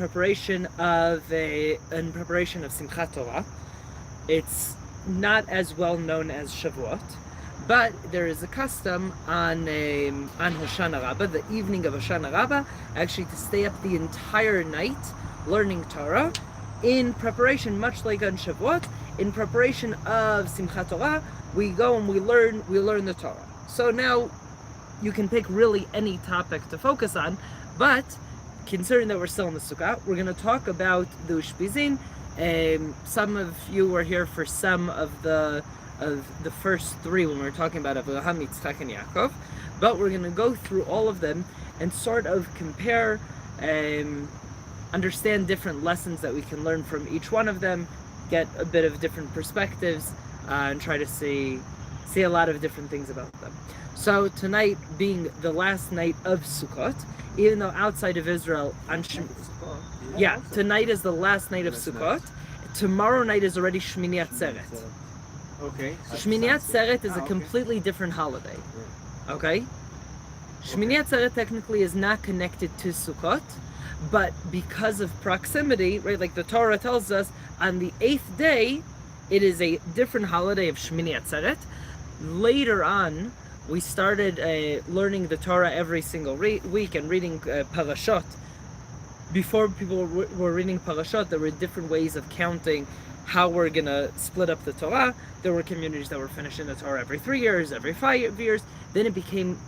preparation of Simchat Torah. It's not as well known as Shavuot, but there is a custom on Hoshana Rabbah, the evening of Hoshana Rabbah, actually to stay up the entire night learning Torah in preparation, much like on Shavuot. In preparation of Simchat Torah, we go and we learn the Torah. So now you can pick really any topic to focus on, but considering that we're still in the Sukkah, we're going to talk about the Ushpizin. Some of you were here for some of the first three when we were talking about Avraham, Yitzchak, and Yaakov, but we're going to go through all of them and sort of compare, understand different lessons that we can learn from each one of them, get a bit of different perspectives, and try to see a lot of different things about them. So tonight being the last night of Sukkot, even though outside of Israel, tonight is the last night of Sukkot. Tomorrow night is already Shmini Atzeret. Okay. Shmini Atzeret is a completely different holiday. Okay? Shmini Atzeret technically is not connected to Sukkot, but because of proximity, right, like the Torah tells us, on the 8th day, it is a different holiday of Shmini Atzeret. Later on, we started learning the Torah every single week and reading parashot. Before people were reading parashot, there were different ways of counting how we're going to split up the Torah. There were communities that were finishing the Torah every 3 years, every 5 years. Then it became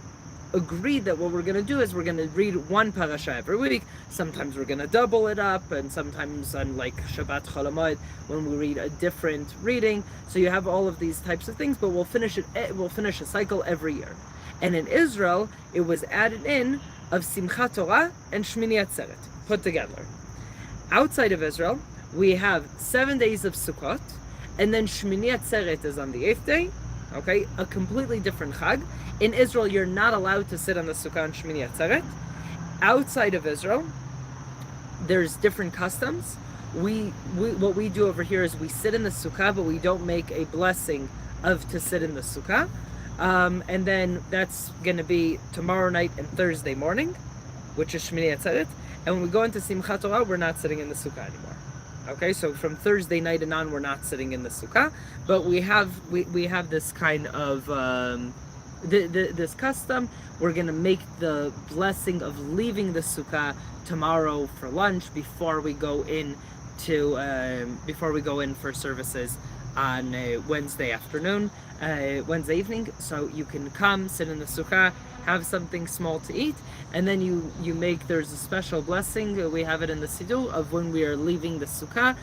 agreed that what we're going to do is we're going to read one parasha every week. Sometimes we're going to double it up, and sometimes on like Shabbat Chol Hamoed when we read a different reading. So you have all of these types of things, but we'll finish a cycle every year. And in Israel, it was added in of Simchat Torah and Shmini Atzeret put together. Outside of Israel, we have 7 days of Sukkot, and then Shmini Atzeret is on the 8th day. Okay, a completely different chag. In Israel, you're not allowed to sit on the Sukkah on Shmini Atzeret. Outside of Israel, there's different customs. What we do over here is we sit in the Sukkah, but we don't make a blessing to sit in the Sukkah. And then that's going to be tomorrow night and Thursday morning, which is Shmini Atzeret. And when we go into Simchat Torah, we're not sitting in the Sukkah anymore. Okay, so from Thursday night and on, we're not sitting in the Sukkah, but we have this kind of this custom. We're gonna make the blessing of leaving the Sukkah tomorrow for lunch before we go in for services on Wednesday afternoon, Wednesday evening. So you can come, sit in the Sukkah, have something small to eat, and then there's a special blessing, we have it in the Siddur, of when we are leaving the Sukkah,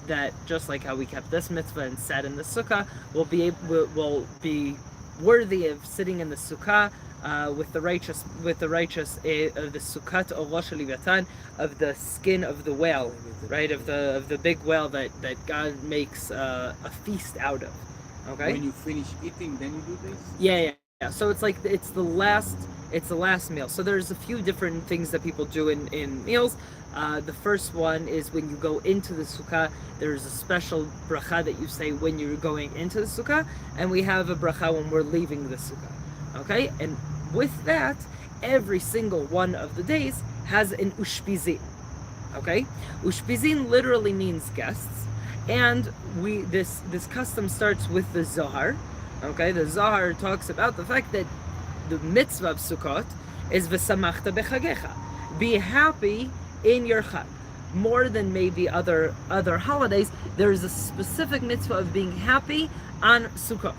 that just like how we kept this mitzvah and sat in the Sukkah, we'll be worthy of sitting in the Sukkah with the righteous of the Sukkot Orosh Leviathan, of the skin of the whale, right, of the big whale that God makes a feast out of. Okay. When you finish eating, then you do this? Yeah. So it's like it's the last meal. So there's a few different things that people do in meals. The first one is when you go into the Sukkah, there's a special bracha that you say when you're going into the Sukkah, and we have a bracha when we're leaving the Sukkah. Okay? And with that, every single one of the days has an Ushpizin. Okay? Ushpizin literally means guests, and this custom starts with the Zohar. Okay, the Zohar talks about the fact that the mitzvah of Sukkot is v'samachta b'chagecha. Be happy in your chag. More than maybe other holidays, there is a specific mitzvah of being happy on Sukkot.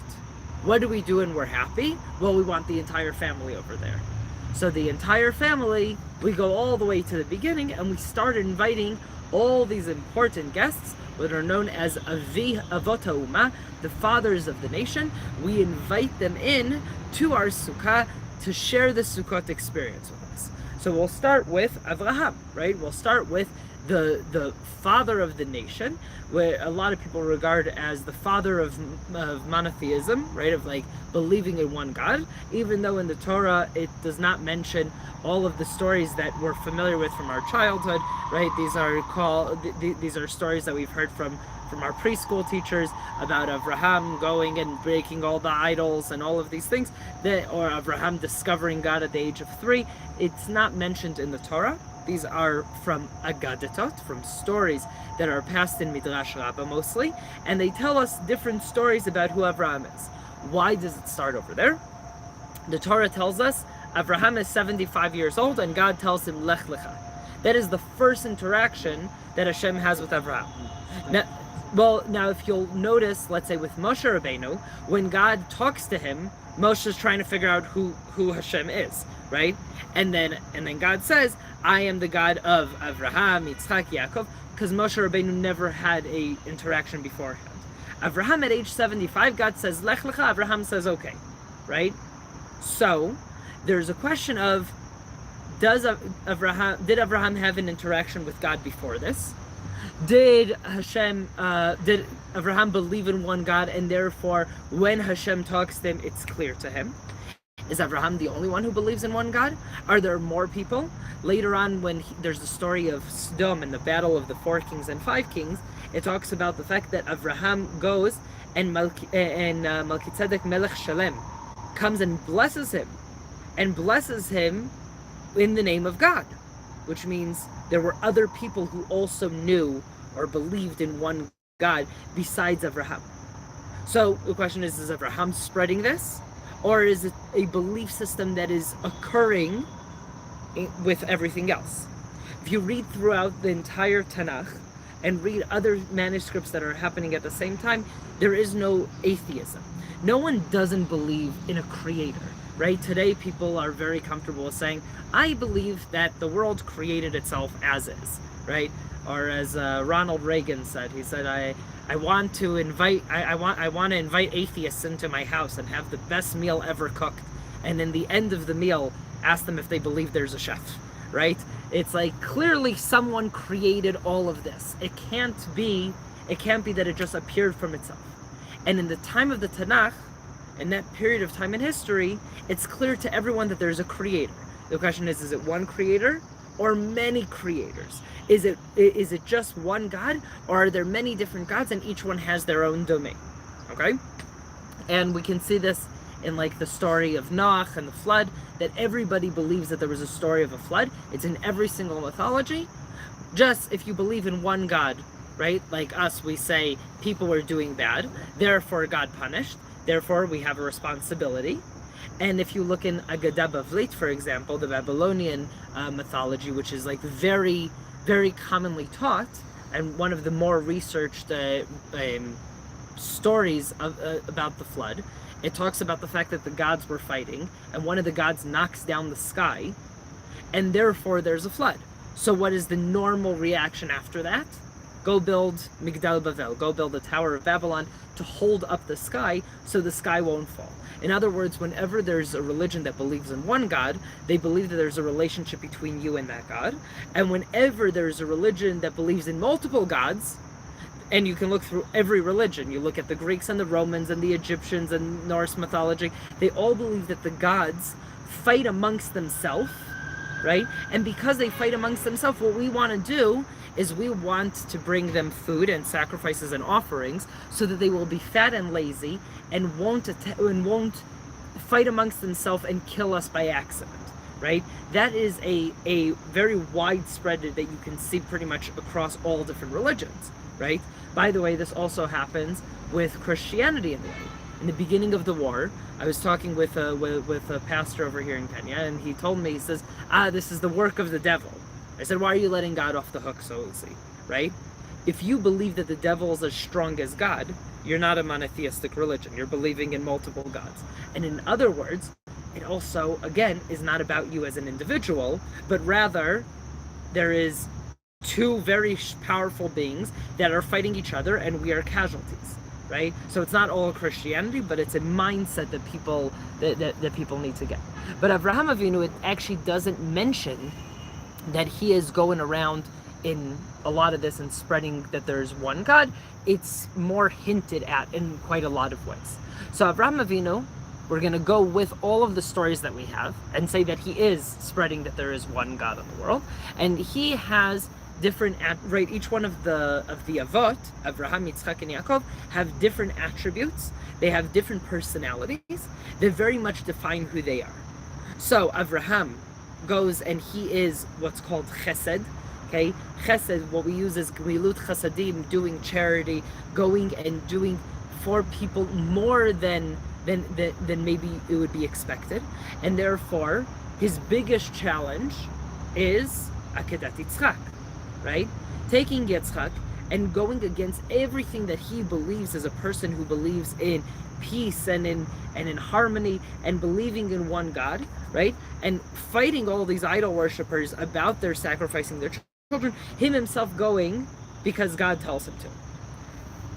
What do we do when we're happy? Well, we want the entire family over there. So the entire family, we go all the way to the beginning, and we start inviting all these important guests that are known as Avot HaUmah, the fathers of the nation. We invite them in to our Sukkah to share the Sukkot experience with us. So we'll start with Avraham, right? We'll start with the father of the nation, where a lot of people regard as the father of monotheism, right? Of like believing in one God, even though in the Torah it does not mention all of the stories that we're familiar with from our childhood, right? These are stories that we've heard from our preschool teachers about Avraham going and breaking all the idols and all of these things, or Avraham discovering God at the age of 3. It's not mentioned in the Torah. These are from Agadatot, from stories that are passed in Midrash Rabbah mostly, and they tell us different stories about who Avraham is. Why does it start over there? The Torah tells us Avraham is 75 years old, and God tells him, Lech Lecha. That is the first interaction that Hashem has with Avraham. Now, if you'll notice, let's say with Moshe Rabbeinu, when God talks to him, Moshe is trying to figure out who Hashem is, right? And then God says, I am the God of Avraham, Yitzchak, Yaakov, because Moshe Rabbeinu never had a interaction beforehand. Avraham at age 75, God says, Lech Lecha, Avraham says, okay, right? So, there's a question of, did Avraham have an interaction with God before this? Did Avraham believe in one God, and therefore, when Hashem talks to him, it's clear to him? Is Avraham the only one who believes in one God? Are there more people? Later on, when there's the story of Sodom and the battle of the 4 kings and 5 kings, it talks about the fact that Avraham goes and Melchizedek Melech Shalem comes and blesses him in the name of God, which means there were other people who also knew or believed in one God besides Avraham. So the question is Avraham spreading this? Or is it a belief system that is occurring with everything else? If you read throughout the entire Tanakh and read other manuscripts that are happening at the same time, there is no atheism. No one doesn't believe in a creator, right? Today people are very comfortable with saying, I believe that the world created itself as is, right? Or as Ronald Reagan said, he said, I want to invite atheists into my house and have the best meal ever cooked, and in the end of the meal ask them if they believe there's a chef, right? It's like, clearly someone created all of this. It can't be that it just appeared from itself. And in the time of the Tanakh, in that period of time in history, it's clear to everyone that there's a creator. The question is it one creator or many creators? Is it just one God, or are there many different gods and each one has their own domain? Okay? And we can see this in like the story of Noach and the flood, that everybody believes that there was a story of a flood. It's in every single mythology. Just if you believe in one God, right? Like us, we say people were doing bad, therefore God punished, therefore we have a responsibility. And if you look in Agadah Bavlit, for example, the Babylonian mythology, which is like very, very commonly taught, and one of the more researched stories about the flood, it talks about the fact that the gods were fighting, and one of the gods knocks down the sky, and therefore there's a flood. So what is the normal reaction after that? Go build Migdal Bavel, go build the Tower of Babylon to hold up the sky so the sky won't fall. In other words, whenever there's a religion that believes in one God, they believe that there's a relationship between you and that God. And whenever there's a religion that believes in multiple gods, and you can look through every religion, you look at the Greeks and the Romans and the Egyptians and Norse mythology, they all believe that the gods fight amongst themselves, right? And because they fight amongst themselves, what we want to do is we want to bring them food and sacrifices and offerings so that they will be fat and lazy and won't fight amongst themselves and kill us by accident, right? That is a very widespread that you can see pretty much across all different religions, right? By the way, this also happens with Christianity in the way. In the beginning of the war, I was talking with a pastor over here in Kenya, and he told me, he says, this is the work of the devil. I said, why are you letting God off the hook so easy, right? If you believe that the devil is as strong as God, you're not a monotheistic religion. You're believing in multiple gods. And in other words, it also, again, is not about you as an individual, but rather there is two very powerful beings that are fighting each other, and we are casualties, right? So it's not all Christianity, but it's a mindset that people that people need to get. But Avraham Avinu, it actually doesn't mention that he is going around in a lot of this and spreading that there's one God. It's more hinted at in quite a lot of ways. So Avraham Avinu, we're going to go with all of the stories that we have and say that he is spreading that there is one God in the world, and he has different, right? Each one of the Avot, Avraham, Yitzchak, and Yaakov, have different attributes. They have different personalities that very much define who they are. So Avraham, goes and he is what's called chesed. Okay, chesed, what we use is gmilut chasadim, doing charity, going and doing for people more than maybe it would be expected. And therefore, his biggest challenge is Akedat Yitzchak, right? Taking Yitzchak and going against everything that he believes as a person who believes in peace and in harmony and believing in one God, right? And fighting all these idol worshippers about their sacrificing their children, him himself going because God tells him to.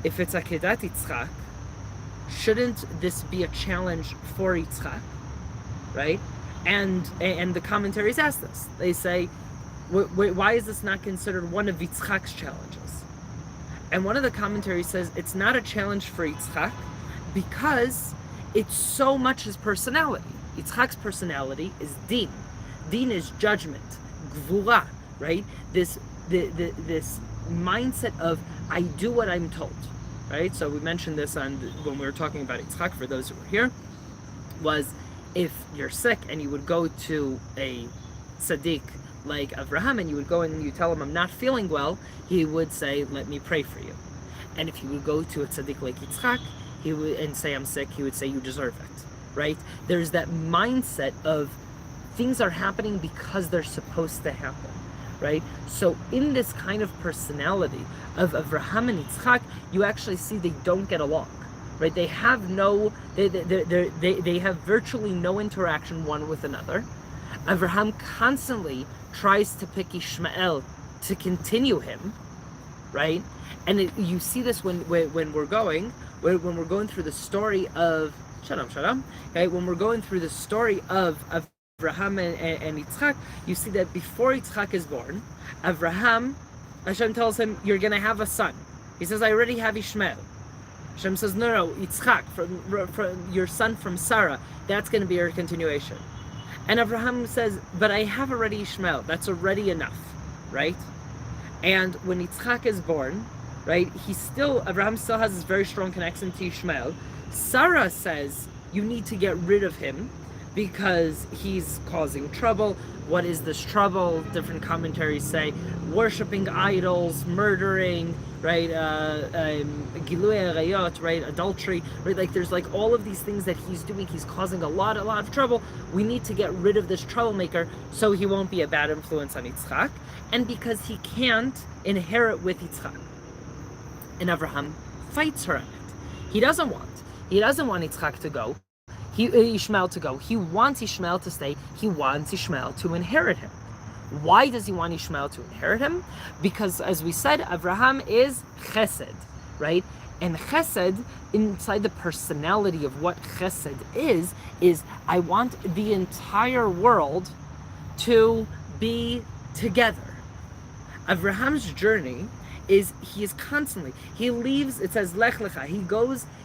If it's Akedat Yitzchak, shouldn't this be a challenge for Yitzchak, right? And the commentaries ask this. They say, why is this not considered one of Yitzchak's challenges? And one of the commentaries says it's not a challenge for Yitzchak because it's so much his personality. Yitzchak's personality is din. Din is judgment, gvura, right? This mindset of I do what I'm told, right? So we mentioned this when we were talking about Yitzchak, for those who were here, was if you're sick and you would go to a tzaddik like Avraham and you would go and you tell him I'm not feeling well, he would say, let me pray for you. And if you would go to a tzaddik like Yitzchak, he would and say I'm sick, he would say you deserve it, right? There's that mindset of things are happening because they're supposed to happen, right? So in this kind of personality of Avraham and Yitzchak, you actually see they don't get along, right? They have they have virtually no interaction one with another. Avraham constantly tries to pick Ishmael to continue him, right? And you see this when we're going through the story of Shalom, okay? When we're going through the story of Avraham and Yitzchak, you see that before Yitzchak is born, Avraham, Hashem tells him, you're going to have a son. He says, I already have Ishmael. Hashem says, no, Yitzchak, from your son from Sarah, that's going to be your continuation. And Avraham says, but I have already Ishmael. That's already enough, right? And when Yitzchak is born, right, Avraham still has this very strong connection to Ishmael. Sarah says, you need to get rid of him because he's causing trouble. What is this trouble? Different commentaries say worshipping idols, murdering, right? Gilui arayot, right? Adultery, right? Like there's like all of these things that he's doing. He's causing a lot of trouble. We need to get rid of this troublemaker so he won't be a bad influence on Yitzchak, and because he can't inherit with Yitzchak. And Avraham fights her on it. He doesn't want Yitzchak to go. Ishmael to go. He wants Ishmael to stay. He wants Ishmael to inherit him. Why does he want Ishmael to inherit him? Because, as we said, Avraham is chesed, right? And chesed, inside the personality of what chesed is I want the entire world to be together. Abraham's journey is he leaves, it says lech lecha,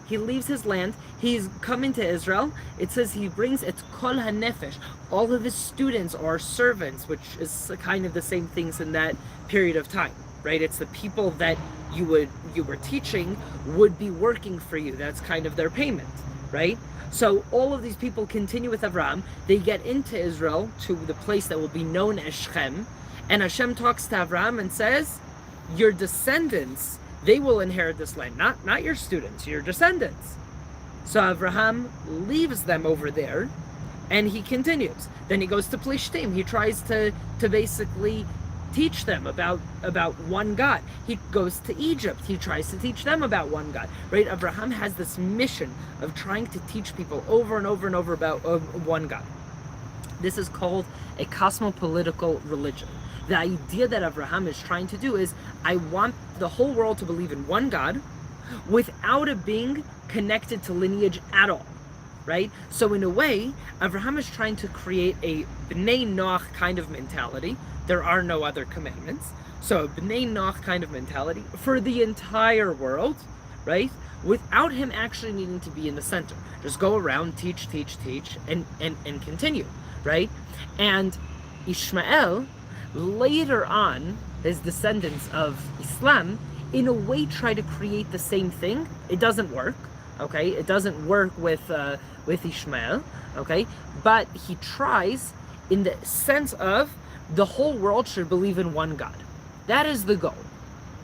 he leaves his land, he's coming to Israel. It says he brings it's kol hanefesh, all of his students or servants, which is kind of the same things in that period of time, right? It's the people that you were teaching would be working for you. That's kind of their payment, right? So all of these people continue with Avraham. They get into Israel, to the place that will be known as Shechem, and Hashem talks to Avraham and says, your descendants, they will inherit this land, not your students, your descendants. So Avraham leaves them over there, and he continues. Then he goes to Plishtim. He tries to basically teach them about one God. He goes to Egypt. He tries to teach them about one God. Right? Avraham has this mission of trying to teach people over and over and over about one God. This is called a cosmopolitical religion. The idea that Avraham is trying to do is, I want the whole world to believe in one God without it being connected to lineage at all, right? So in a way, Avraham is trying to create a Bnei Noach kind of mentality. There are no other commandments. So a Bnei Noach kind of mentality for the entire world, right? Without him actually needing to be in the center. Just go around, teach, and continue, right? And Ishmael, later on, his descendants of Islam, in a way try to create the same thing. It doesn't work, okay? It doesn't work with Ishmael, okay? But he tries, in the sense of the whole world should believe in one God. That is the goal.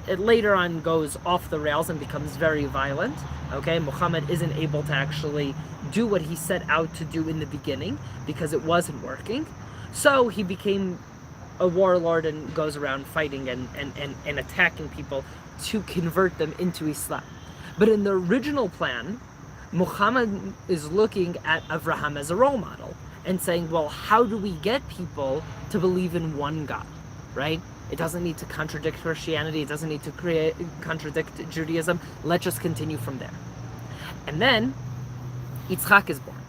It later on goes off the rails and becomes very violent. Okay, Muhammad isn't able to actually do what he set out to do in the beginning because it wasn't working. So he became a warlord and goes around fighting and attacking people to convert them into Islam. But in the original plan, Muhammad is looking at Abraham as a role model and saying, well, how do we get people to believe in one God, right? It doesn't need to contradict Christianity. It doesn't need to contradict Judaism. Let's just continue from there. And then Yitzchak is born.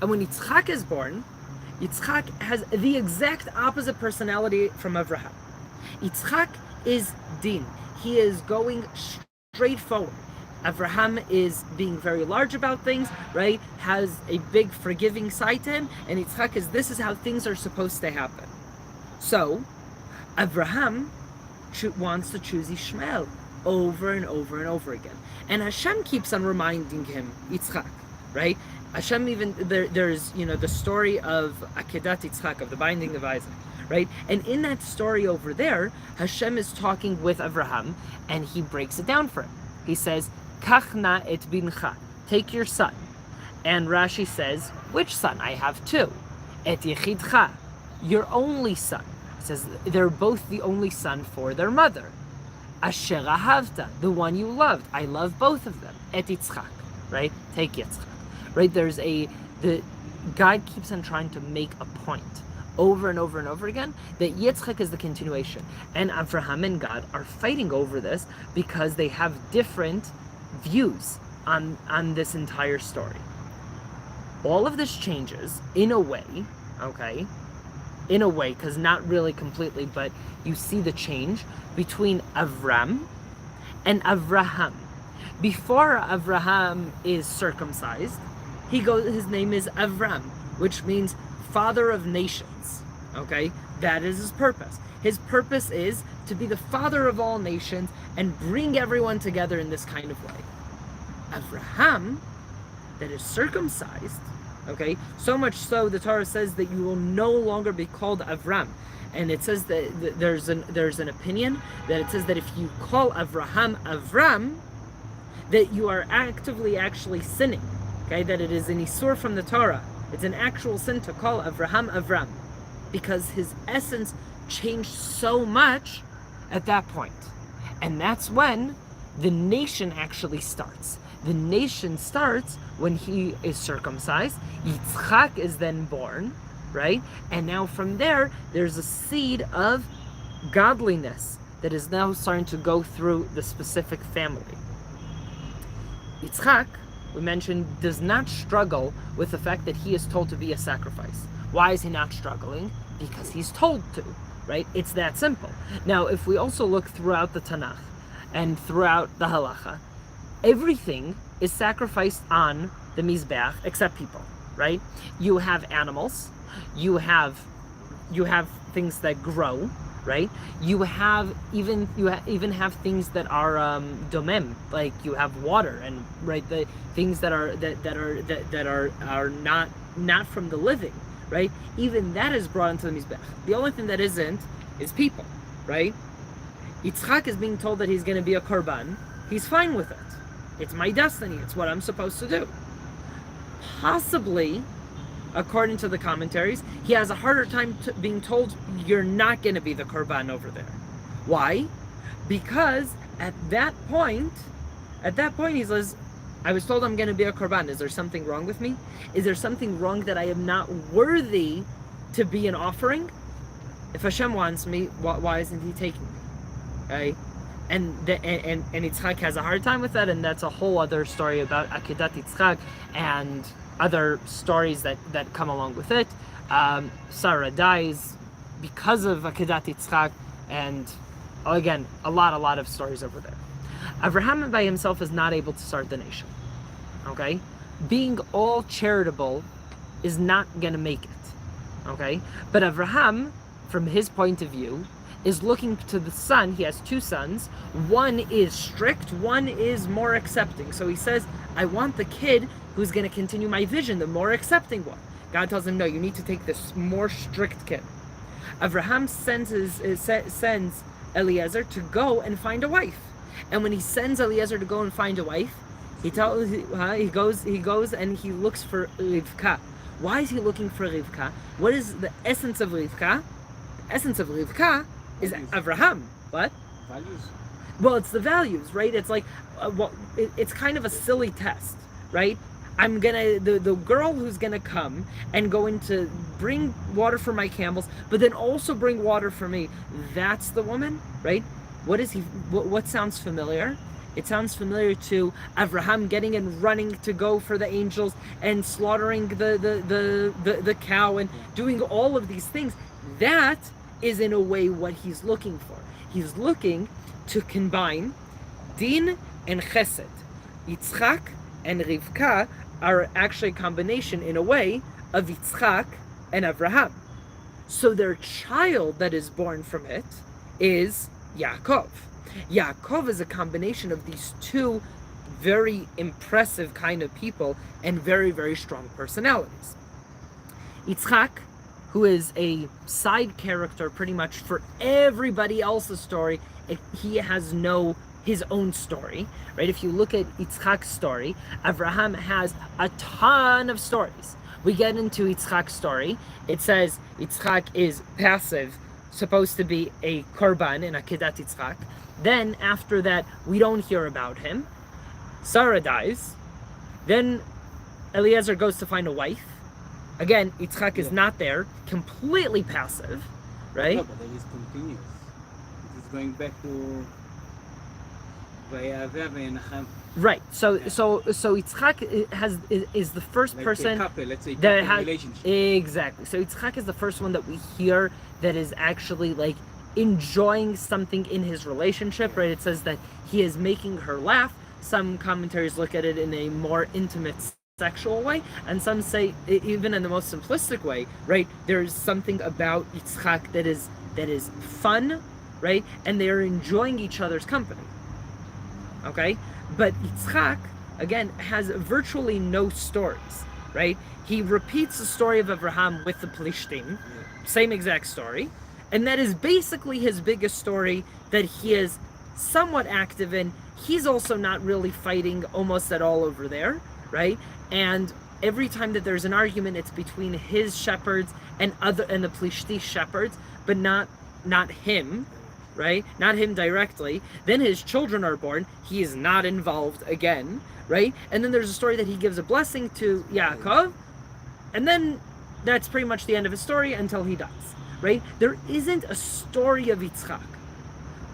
And when Yitzchak is born, Yitzchak has the exact opposite personality from Abraham. Yitzchak is din. He is going straight forward. Abraham is being very large about things, right? Has a big forgiving side to him. And Yitzchak is, this is how things are supposed to happen. So, Abraham wants to choose Ishmael over and over and over again. And Hashem keeps on reminding him, Yitzchak, right? Hashem even, there's, the story of Akedat Yitzchak, of the binding of Isaac, right? And in that story over there, Hashem is talking with Abraham, and he breaks it down for him. He says, Kachna et bincha, take your son. And Rashi says, which son? I have two. Et yechidcha, your only son. He says, they're both the only son for their mother. Asher ahavta, the one you loved. I love both of them. Et Yitzchak, right? Take Yitzchak. Right, God keeps on trying to make a point over and over and over again that Yitzchak is the continuation. And Abraham and God are fighting over this because they have different views on this entire story. All of this changes in a way, okay? In a way, because not really completely, but you see the change between Avram and Avraham. Before Avraham is circumcised, his name is Avram, which means father of nations. Okay? That is his purpose. His purpose is to be the father of all nations and bring everyone together in this kind of way. Avraham, that is circumcised, okay? So much so the Torah says that you will no longer be called Avram. And it says that there's an opinion that it says that if you call Avram, that you are actually sinning. Okay, that it is an isur from the Torah. It's an actual sin to call Avram, because his essence changed so much at that point. And that's when the nation actually starts. The nation starts when he is circumcised. Yitzchak is then born, right? And now from there, there's a seed of godliness that is now starting to go through the specific family. Yitzchak, we mentioned, does not struggle with the fact that he is told to be a sacrifice. Why is he not struggling? Because he's told to, right? It's that simple. Now, if we also look throughout the Tanakh and throughout the Halacha, everything is sacrificed on the Mizbeach except people, right? You have animals, you have things that grow, right? You even have things that are domem, like you have water, and right, the things that are not from the living, right? Even that is brought into the mizbech. The only thing that isn't is people, right? Yitzchak is being told that he's going to be a korban. He's fine with it. It's my destiny. It's what I'm supposed to do. Possibly, according to the commentaries, he has a harder time being told you're not going to be the korban over there. Why? Because at that point he says, I was told I'm going to be a korban. Is there something wrong with me? Is there something wrong that I am not worthy to be an offering? If Hashem wants me, why isn't he taking me? Okay? And Yitzchak has a hard time with that, and that's a whole other story about Akedat Yitzchak and other stories that come along with it. Sarah dies because of Akedat Yitzchak, and again, a lot of stories over there. Abraham by himself is not able to start the nation. Okay? Being all charitable is not going to make it. Okay? But Abraham, from his point of view, is looking to the son. He has two sons. One is strict, one is more accepting. So he says, I want the kid who's going to continue my vision, the more accepting one. God tells him, no, you need to take this more strict kid. Avraham sends Eliezer to go and find a wife. And when he sends Eliezer to go and find a wife, he goes and he looks for Rivka. Why is he looking for Rivka? What is the essence of Rivka? The essence of Rivka is Avraham. What? Values. Well, it's the values, right? It's like, it's kind of a silly test, right? The girl who's gonna come and going to bring water for my camels, but then also bring water for me. That's the woman, right? What sounds familiar? It sounds familiar to Avraham getting and running to go for the angels and slaughtering the cow and doing all of these things. That is in a way what he's looking for. He's looking to combine din and chesed. Yitzchak and Rivka are actually a combination in a way of Yitzchak and Avraham. So their child that is born from it is Yaakov. Yaakov is a combination of these two very impressive kind of people and very, very strong personalities. Yitzchak, who is a side character pretty much for everybody else's story, he has his own story, right? If you look at Yitzchak's story, Avraham has a ton of stories. We get into Yitzchak's story. It says Yitzchak is passive, supposed to be a korban in Akedat Yitzchak. Then after that, we don't hear about him. Sarah dies. Then Eliezer goes to find a wife. Again, Yitzchak is not there, completely passive, right? No, but it is continuous. It is going back to right. So Yitzchak is the first like person, a couple, let's say, that has relationship. Exactly. So Yitzchak is the first one that we hear that is actually like enjoying something in his relationship, right? It says that he is making her laugh. Some commentaries look at it in a more intimate sexual way, and some say even in the most simplistic way, right? There's something about Yitzchak that is fun, right? And they are enjoying each other's company. Okay? But Yitzchak, again, has virtually no stories, right? He repeats the story of Avraham with the Plishtim, same exact story, and that is basically his biggest story that he is somewhat active in. He's also not really fighting almost at all over there, right? And every time that there's an argument, it's between his shepherds and the Plishti shepherds, but not him, right? Not him directly. Then his children are born. He is not involved again, right? And then there's a story that he gives a blessing to Yaakov, and then that's pretty much the end of his story until he dies, right? There isn't a story of Yitzchak.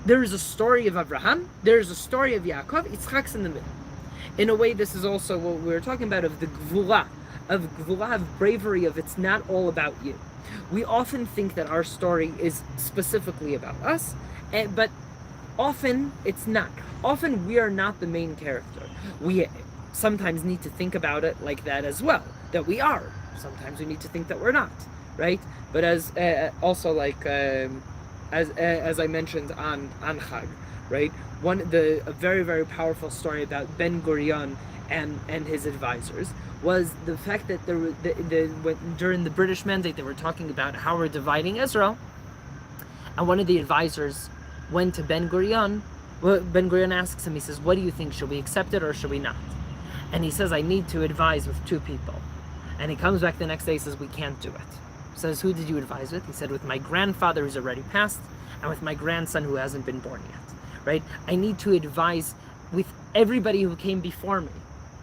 There is a story of Avraham. There is a story of Yaakov. Yitzchak's in the middle. In a way, this is also what we were talking about of the gvula, of bravery, of it's not all about you. We often think that our story is specifically about us, but often it's not. Often we are not the main character. We sometimes need to think about it like that as well, that we are. Sometimes we need to think that we're not, right? But as also like as I mentioned on Chag, right? A very, very powerful story about Ben Gurion and his advisors was the fact that during the British Mandate they were talking about how we're dividing Israel, and one of the advisors went to Ben Gurion. Well, Ben Gurion asks him, he says, "What do you think? Should we accept it or should we not?" And he says, "I need to advise with two people." And he comes back the next day, he says, "We can't do it." He says, "Who did you advise with?" He said, "With my grandfather who's already passed, and with my grandson who hasn't been born yet." Right? I need to advise with everybody who came before me.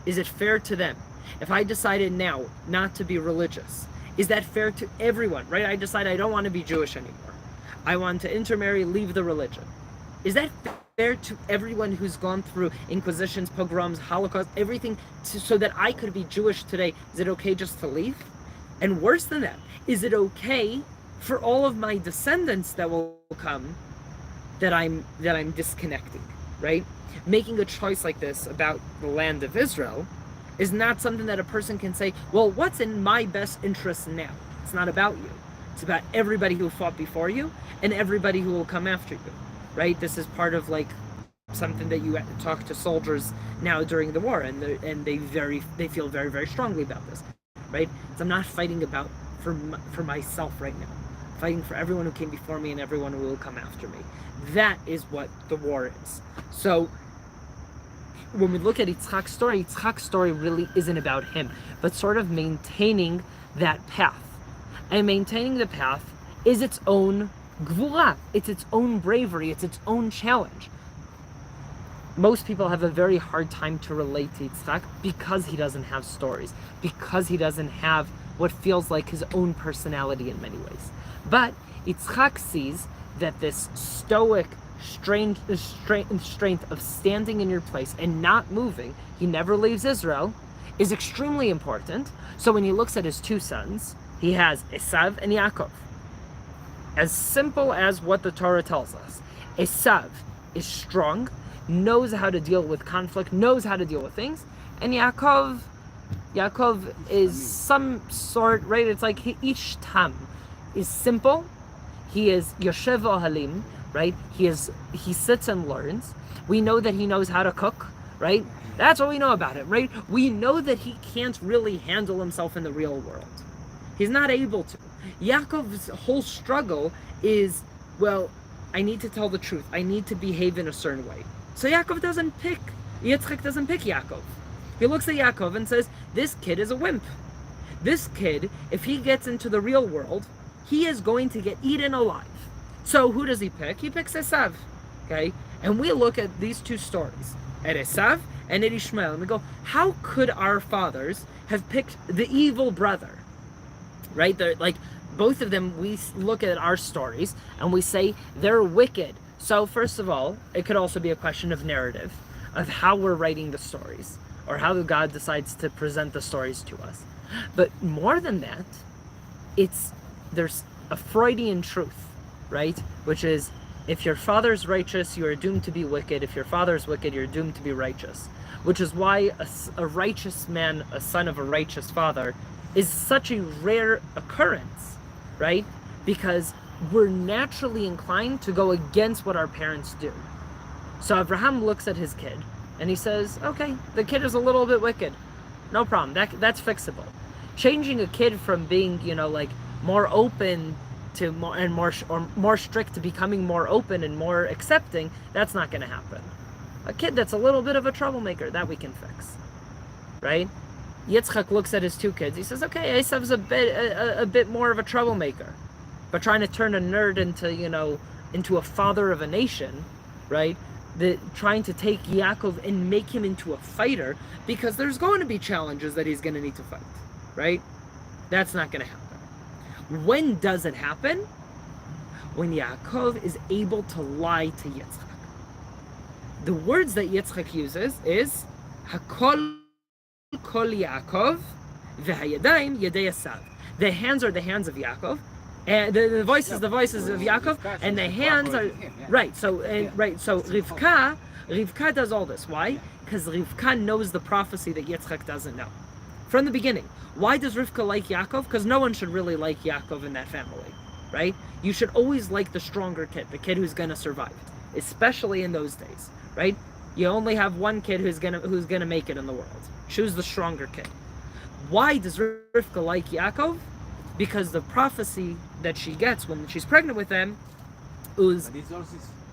Is it fair to them? If I decided now not to be religious, is that fair to everyone? Right? I decide I don't want to be Jewish anymore. I want to intermarry, leave the religion. Is that fair to everyone who's gone through inquisitions, pogroms, Holocaust, everything, so that I could be Jewish today? Is it okay just to leave? And worse than that, is it okay for all of my descendants that will come that I'm disconnecting, right? Making a choice like this about the land of Israel is not something that a person can say, well, what's in my best interest now? It's not about you. It's about everybody who fought before you and everybody who will come after you, right? This is part of like something that you talk to soldiers now during the war, and they feel very, very strongly about this. right? So I'm not fighting for myself right now. I'm fighting for everyone who came before me and everyone who will come after me. That is what the war is. So when we look at Yitzchak's story really isn't about him, but sort of maintaining that path. And maintaining the path is its own gvura, it's its own bravery, it's its own challenge. Most people have a very hard time to relate to Yitzchak because he doesn't have stories, because he doesn't have what feels like his own personality in many ways. But Yitzchak sees that this stoic strength of standing in your place and not moving, he never leaves Israel, is extremely important. So when he looks at his two sons, he has Esav and Yaakov. As simple as what the Torah tells us. Esav is strong, knows how to deal with conflict, knows how to deal with things, and Yaakov is some sort, right? It's like each tam is simple. He is Yoshev Ohalim, right? He sits and learns. We know that he knows how to cook, right? That's what we know about him, right? We know that he can't really handle himself in the real world. He's not able to. Yaakov's whole struggle is, well, I need to tell the truth. I need to behave in a certain way. So Yitzchak doesn't pick Yaakov. He looks at Yaakov and says, this kid is a wimp. This kid, if he gets into the real world, he is going to get eaten alive. So who does he pick? He picks Esav, okay? And we look at these two stories, at Esav and at Ishmael, and we go, how could our fathers have picked the evil brother? Right? They're like, both of them, we look at our stories and we say they're wicked. So first of all, it could also be a question of narrative, of how we're writing the stories, or how God decides to present the stories to us. But more than that, there's a Freudian truth, right? Which is, if your father's righteous, you are doomed to be wicked. If your father's wicked, you're doomed to be righteous. Which is why a righteous man, a son of a righteous father, is such a rare occurrence, right? Because we're naturally inclined to go against what our parents do. So Abraham looks at his kid and he says, okay, the kid is a little bit wicked. No problem, that's fixable. Changing a kid from being, more open to more strict to becoming more open and more accepting, that's not going to happen. A kid that's a little bit of a troublemaker, that we can fix, right? Yitzchak looks at his two kids. He says, okay, Esav's a bit more of a troublemaker, but trying to turn a nerd into a father of a nation, right? Trying to take Yaakov and make him into a fighter, because there's going to be challenges that he's going to need to fight, right? That's not going to happen. When does it happen? When Yaakov is able to lie to Yitzchak. The words that Yitzchak uses is Hakol Kol Yaakov v'hayadayim yedei Esav. The hands are the hands of Yaakov, and the voices of Yaakov, and the hands are right. So Rivka does all this. Why? Because Rivka knows the prophecy that Yitzchak doesn't know from the beginning. Why does Rivka like Yaakov? Because no one should really like Yaakov in that family, right? You should always like the stronger kid, the kid who's gonna survive, especially in those days, right? You only have one kid who's gonna make it in the world. Choose the stronger kid. Why does Rivka like Yaakov? Because the prophecy that she gets when she's pregnant with him is... But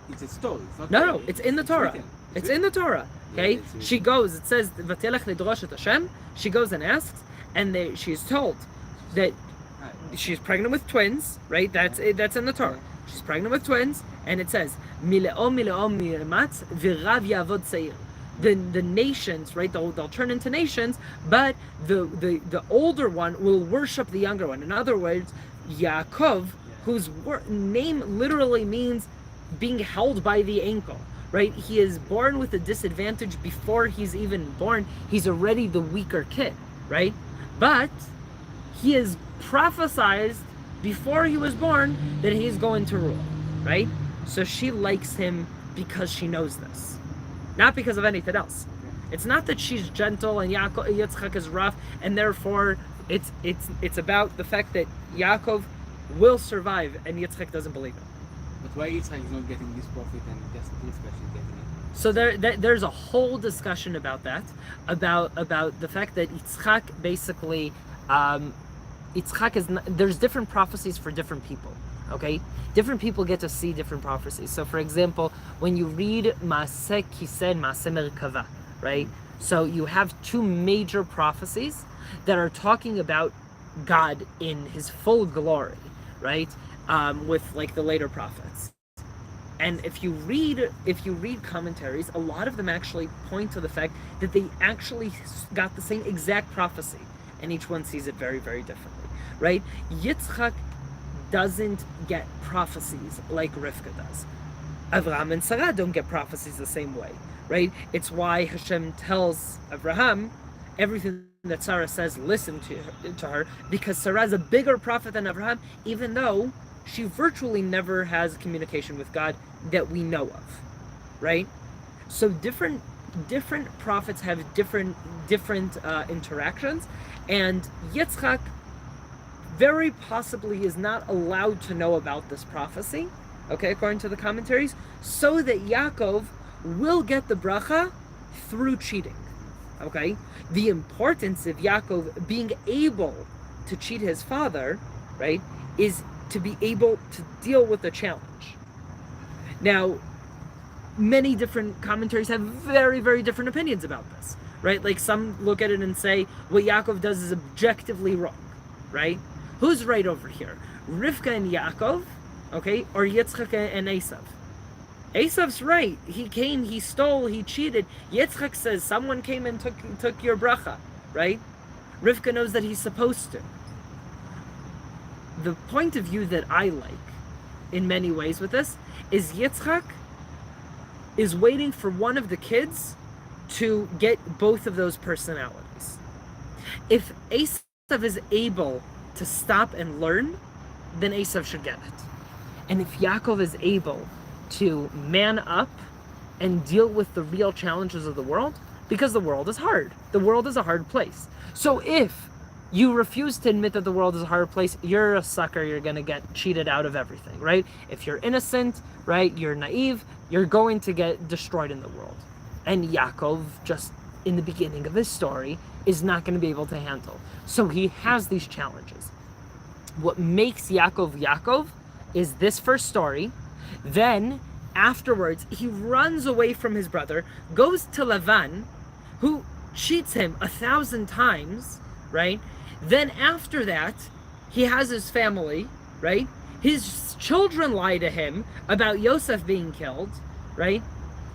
it's a story. It's not it's in the Torah. It's in the Torah. Okay? Yeah, she goes, it says, Vatelech lidrosh et Hashem. She goes and asks, and she's told that she's pregnant with twins, right? That's in the Torah. She's pregnant with twins, and it says, Mile'om mi'ematz v'rav yavod seir. The nations, right? They'll turn into nations, but the older one will worship the younger one. In other words, Yaakov, whose name literally means being held by the ankle, right? He is born with a disadvantage before he's even born. He's already the weaker kid, right? But he is prophesied before he was born that he's going to rule, right? So she likes him because she knows this. Not because of anything else. It's not that she's gentle and Yitzchak is rough, and therefore it's about the fact that Yaakov will survive and Yitzchak doesn't believe it. But why Yitzchak is not getting this profit and just Rivka is getting it? So there's a whole discussion about that, about the fact that Yitzchak basically Yitzchak is not, there's different prophecies for different people. Okay, different people get to see different prophecies. So, for example, when you read Maaseh Kiseh and Maaseh Merkava, right? So you have two major prophecies that are talking about God in His full glory, right? With like the later prophets. And if you read commentaries, a lot of them actually point to the fact that they actually got the same exact prophecy, and each one sees it very, very differently, right? Yitzchak doesn't get prophecies like Rivka does. Avraham and Sarah don't get prophecies the same way, right? It's why Hashem tells Avraham everything that Sarah says, listen to her, because Sarah is a bigger prophet than Avraham, even though she virtually never has communication with God that we know of, right? So different prophets have different interactions, and Yitzchak very possibly is not allowed to know about this prophecy, okay, according to the commentaries, so that Yaakov will get the bracha through cheating, okay? The importance of Yaakov being able to cheat his father, right, is to be able to deal with the challenge. Now, many different commentaries have very, very different opinions about this, right? Like some look at it and say what Yaakov does is objectively wrong, right? Who's right over here? Rivka and Yaakov, okay, or Yitzchak and Esav? Esav's right. He came, he stole, he cheated. Yitzchak says someone came and took your bracha, right? Rivka knows that he's supposed to. The point of view that I like, in many ways with this, is Yitzchak is waiting for one of the kids to get both of those personalities. If Esav is able to stop and learn, then Esav should get it. And if Yaakov is able to man up and deal with the real challenges of the world, because the world is hard. The world is a hard place. So if you refuse to admit that the world is a hard place, you're a sucker, you're gonna get cheated out of everything, right? If you're innocent, right, you're naive, you're going to get destroyed in the world. And Yaakov, just in the beginning of his story, is not gonna be able to handle. So he has these challenges. What makes Yaakov is this first story. Then, afterwards, he runs away from his brother, goes to Lavan, who cheats him 1,000 times, right? Then after that, he has his family, right? His children lie to him about Yosef being killed, right?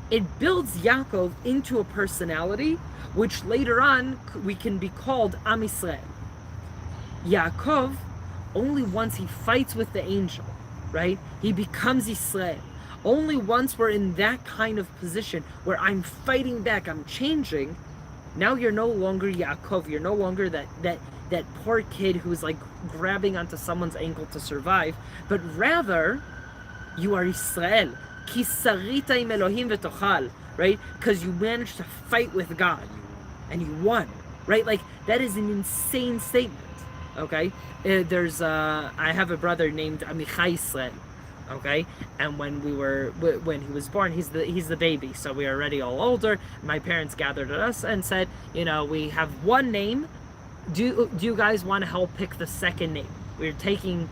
It builds Yaakov into a personality, which later on we can be called Am Yisrael. Yaakov, only once he fights with the angel, right? He becomes Yisrael. Only once we're in that kind of position where I'm fighting back, I'm changing. Now you're no longer Yaakov. You're no longer that poor kid who's like grabbing onto someone's ankle to survive, but rather you are Yisrael. Ki sarita im Elohim v'tochal, right? Because you managed to fight with God and you won, right? Like that is an insane statement. Okay, I have a brother named Amichai Yisrael, okay, and when he was born, he's the baby, so we are already all older. My parents gathered at us and said, you know, we have one name. Do you guys want to help pick the second name? We're taking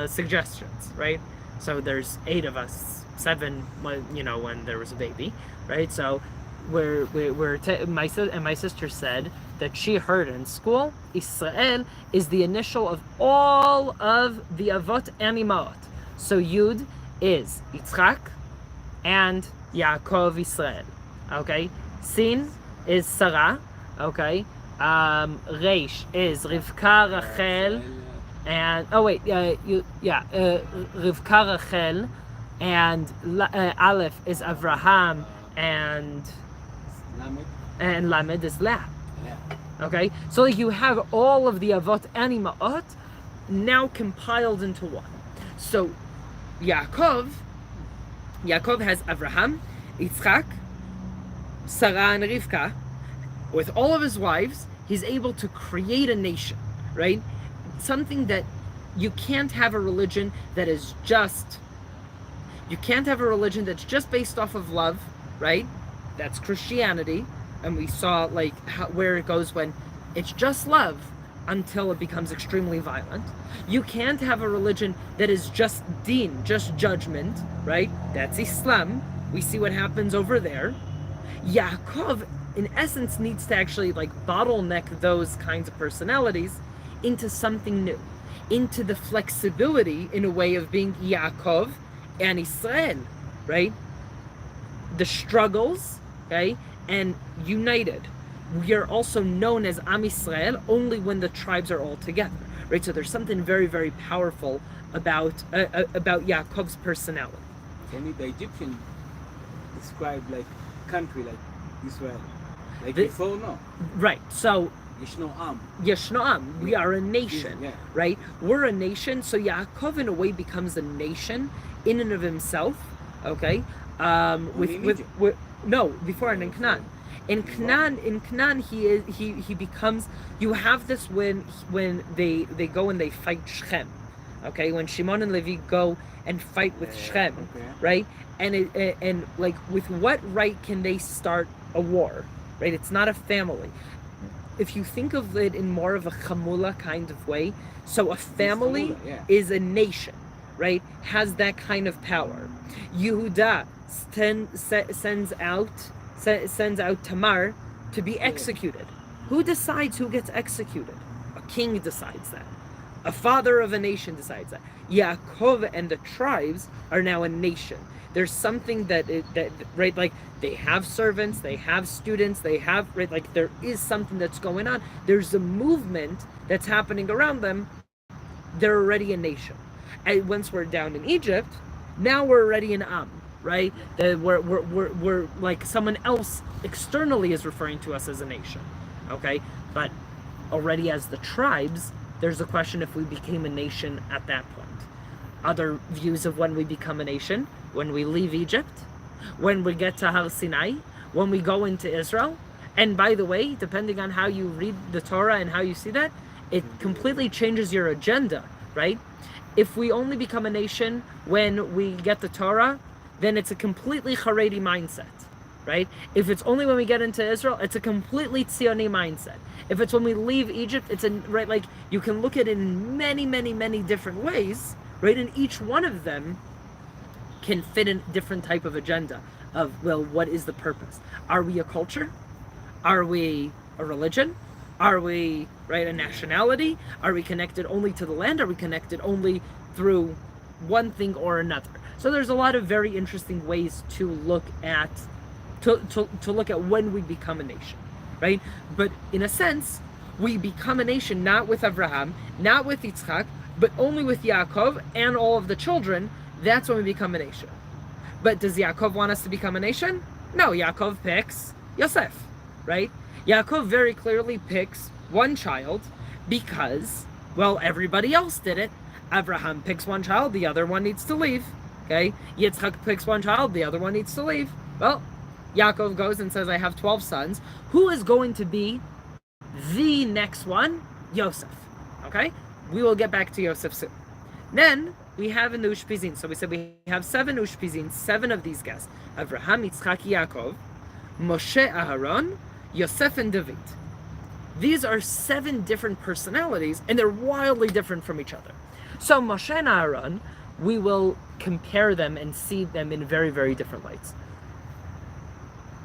suggestions, right? So there's 8 of us, 7, when there was a baby, right? So my sister said that she heard in school, Israel is the initial of all of the Avot and Imaot. So Yud is Yitzchak and Yaakov Israel. Okay? Sin is Sarah. Okay? Reish is Rivka Rachel and Rivka Rachel, and Aleph is Avraham, and Lamed is Leah. Okay, so you have all of the Avot and Imaot now compiled into one. So Yaakov has Avraham, Yitzchak, Sarah, and Rivka. With all of his wives, he's able to create a nation, right? Something that you can't have a religion that is just. You can't have a religion that's just based off of love, right? That's Christianity. And we saw where it goes when It's just love until it becomes extremely violent. You can't have a religion that is just deen, just judgment, right? That's Islam. We see what happens over there. Yaakov, in essence, needs to actually like bottleneck those kinds of personalities into something new, into the flexibility in a way of being Yaakov and Israel, right? The struggles, okay, and united. We are also known as Am Yisrael only when the tribes are all together, right? So there's something very, very powerful about Yaakov's personality. Only the Egyptian described like country like Israel. Like The- before, no. Right. So Yishno Am. Yeshnoam, we are a nation, Yeah. right? We're a nation. So Yaakov, in a way, becomes a nation in and of himself. Okay. With no, before and in Canaan. In Canaan, he becomes. You have this when they go and they fight Shechem, okay? When Shimon and Levi go and fight with Shechem, Okay. right? And like, with what right can they start a war, right? It's not a family. If you think of it in more of a chamula kind of way, so a family chamula, yeah. is a nation, right? Has that kind of power. Yehuda sends out Tamar to be executed. Who decides who gets executed? A king decides that. A father of a nation decides that. Yaakov and the tribes are now a nation. There's something that right, like they have servants, they have students, they have, right, like there is something that's going on. There's a movement that's happening around them. They're already a nation. And once we're down in Egypt, now we're already an Am, right? That we're like someone else externally is referring to us as a nation, okay? But already as the tribes, there's a question if we became a nation at that point. Other views of when we become a nation: when we leave Egypt, when we get to Har Sinai, when we go into Israel. And by the way, depending on how you read the Torah and how you see that, it completely changes your agenda, right? If we only become a nation when we get the Torah, then it's a completely Haredi mindset, right? If it's only when we get into Israel, it's a completely Tzioni mindset. If it's when we leave Egypt, it's right, like you can look at it in many, many, many different ways, right? And each one of them can fit in a different type of agenda of, well, what is the purpose? Are we a culture? Are we a religion? Are we, right, a nationality? Are we connected only to the land? Are we connected only through one thing or another? So there's a lot of very interesting ways to look at to look at when we become a nation, right? But in a sense, we become a nation not with Abraham, not with Yitzchak, but only with Yaakov and all of the children. That's when we become a nation. But does Yaakov want us to become a nation? No, Yaakov picks Yosef, right? Yaakov very clearly picks one child because, well, everybody else did it. Abraham picks one child, the other one needs to leave, okay? Yitzchak picks one child, the other one needs to leave. Well, Yaakov goes and says, I have 12 sons. Who is going to be the next one? Yosef, okay? We will get back to Yosef soon. Then we have in the Ushpizin. So we said we have 7 Ushpizin, 7 of these guys: Abraham, Yitzchak, Yaakov, Moshe, Aharon, Yosef, and David. These are 7 different personalities, and they're wildly different from each other. So Moshe and Aharon, we will compare them and see them in very, very different lights.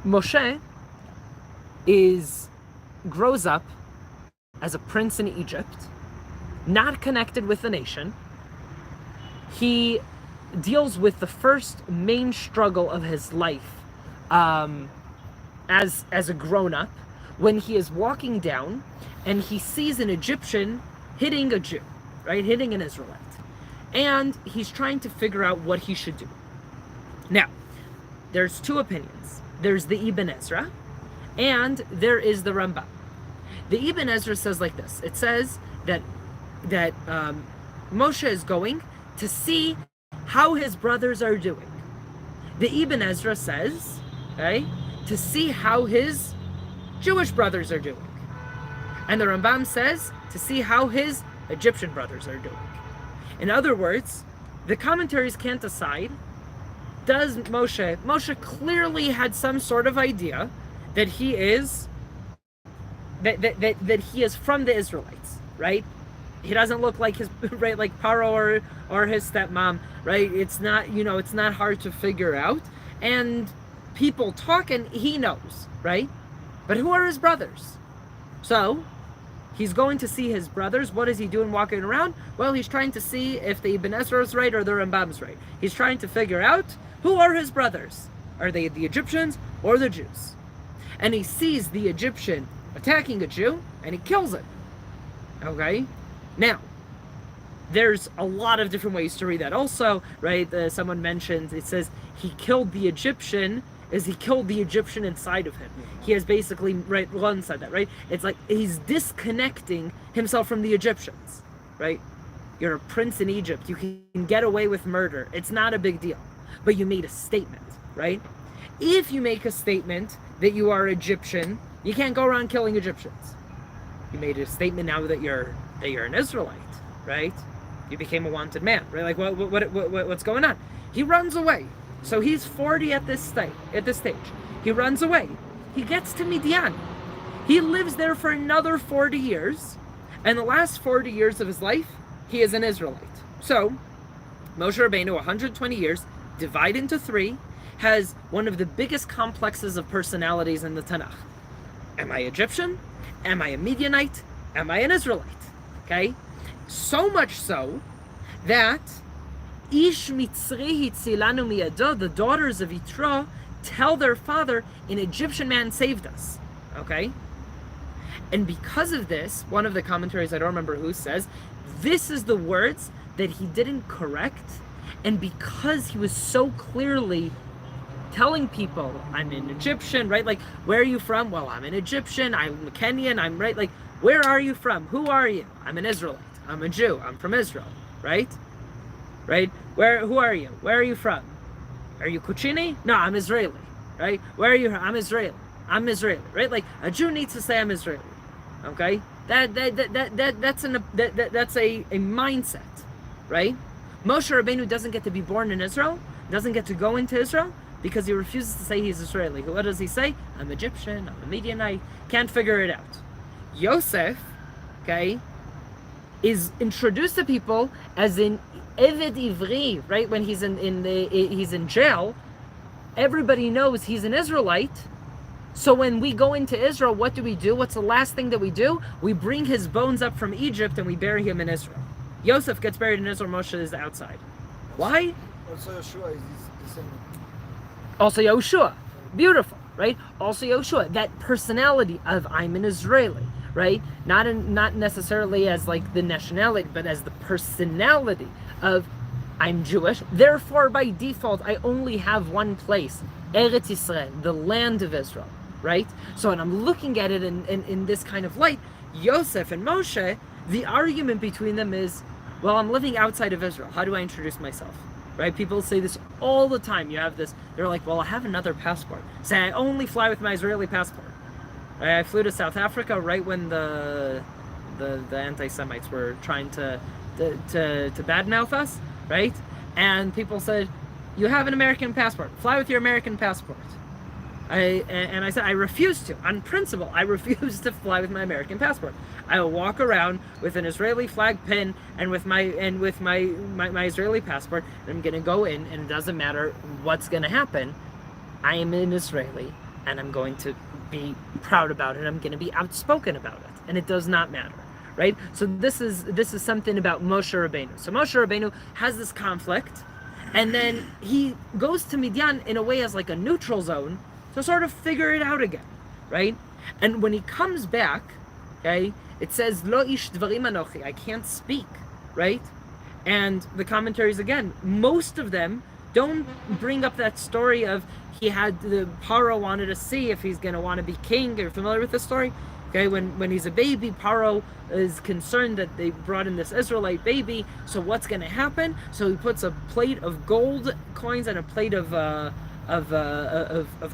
Moshe grows up as a prince in Egypt, not connected with the nation. He deals with the first main struggle of his life as a grown-up, when he is walking down and he sees an Egyptian hitting a Jew, right? Hitting an Israelite. And he's trying to figure out what he should do. Now, there's 2 opinions. There's the Ibn Ezra, and there is the Rambam. The Ibn Ezra says like this. It says that Moshe is going to see how his brothers are doing. The Ibn Ezra says, okay, to see how his Jewish brothers are doing. And the Rambam says to see how his Egyptian brothers are doing. In other words, the commentaries can't decide. Does Moshe clearly had some sort of idea that he is that he is from the Israelites, right? He doesn't look like his right, like Paro or his stepmom, right? It's not, it's not hard to figure out. And people talk, and he knows, right? But who are his brothers? So he's going to see his brothers. What is he doing walking around? Well, he's trying to see if the Ibn Ezra is right or the Rambam's right. He's trying to figure out who are his brothers. Are they the Egyptians or the Jews? And he sees the Egyptian attacking a Jew, and he kills him. Okay? Now, there's a lot of different ways to read that also, right? Someone mentioned, it says he killed the Egyptian, he killed the Egyptian inside of him. He has basically, right, one said that, right? It's like he's disconnecting himself from the Egyptians, right? You're a prince in Egypt. You can get away with murder. It's not a big deal. But you made a statement, right? If you make a statement that you are Egyptian, you can't go around killing Egyptians. You made a statement now that you're an Israelite, right? You became a wanted man, right? Like what's going on? He runs away. So he's 40 at this stage. He runs away. He gets to Midian. He lives there for another 40 years, and the last 40 years of his life, he is an Israelite. So Moshe Rabbeinu, 120 years, divided into 3, has one of the biggest complexes of personalities in the Tanakh. Am I Egyptian? Am I a Midianite? Am I an Israelite? Okay? So much so that Ish Mitzri Hitzilanu Miyado, the daughters of Yitro, tell their father, an Egyptian man saved us. Okay? And because of this, one of the commentaries, I don't remember who, says, this is the words that he didn't correct, and because he was so clearly telling people, I'm an Egyptian, right? Like, where are you from? Well, I'm an Egyptian, I'm Kenyan, I'm right, like, where are you from? Who are you? I'm an Israelite, I'm a Jew, I'm from Israel, right? Right? Who are you? Where are you from? Are you Kuchini? No, I'm Israeli, right? Where are you from? I'm Israeli, right? Like, a Jew needs to say I'm Israeli, okay? That's a mindset, right? Moshe Rabbeinu doesn't get to be born in Israel, doesn't get to go into Israel, because he refuses to say he's Israeli. What does he say? I'm Egyptian, I'm a Midianite, can't figure it out. Yosef, okay, is introduced to people as in Eved Ivri, right? When he's in jail, everybody knows he's an Israelite. So when we go into Israel, what do? What's the last thing that we do? We bring his bones up from Egypt and we bury him in Israel. Yosef gets buried in Israel, Moshe is outside. Why? Also Yeshua is the same. Also Yoshua. Beautiful, right? Also Yoshua. That personality of I'm an Israeli, right? Not necessarily as like the nationality, but as the personality of I'm Jewish. Therefore, by default, I only have one place, Eretz Yisrael, the land of Israel, right? So when I'm looking at it in this kind of light, Yosef and Moshe, the argument between them is, well, I'm living outside of Israel. How do I introduce myself? Right? People say this all the time. You have this, they're like, well, I have another passport. Say, I only fly with my Israeli passport. Right? I flew to South Africa right when the anti-Semites were trying to badmouth us, right? And people said, you have an American passport. Fly with your American passport. I said, I refuse to. On principle, I refuse to fly with my American passport. I will walk around with an Israeli flag pin and with my Israeli passport, and I'm gonna go in, and it doesn't matter what's gonna happen. I am an Israeli, and I'm going to be proud about it. I'm gonna be outspoken about it, and it does not matter, right? So this is something about Moshe Rabbeinu. So Moshe Rabbeinu has this conflict, and then he goes to Midian in a way as like a neutral zone to sort of figure it out again, right? And when he comes back, okay, it says, Lo ish dvarim anochi, I can't speak, right? And the commentaries, again, most of them don't bring up that story of the Paro wanted to see if he's going to want to be king. You're familiar with this story? Okay, when he's a baby, Paro is concerned that they brought in this Israelite baby, so what's going to happen? So he puts a plate of gold coins and a plate of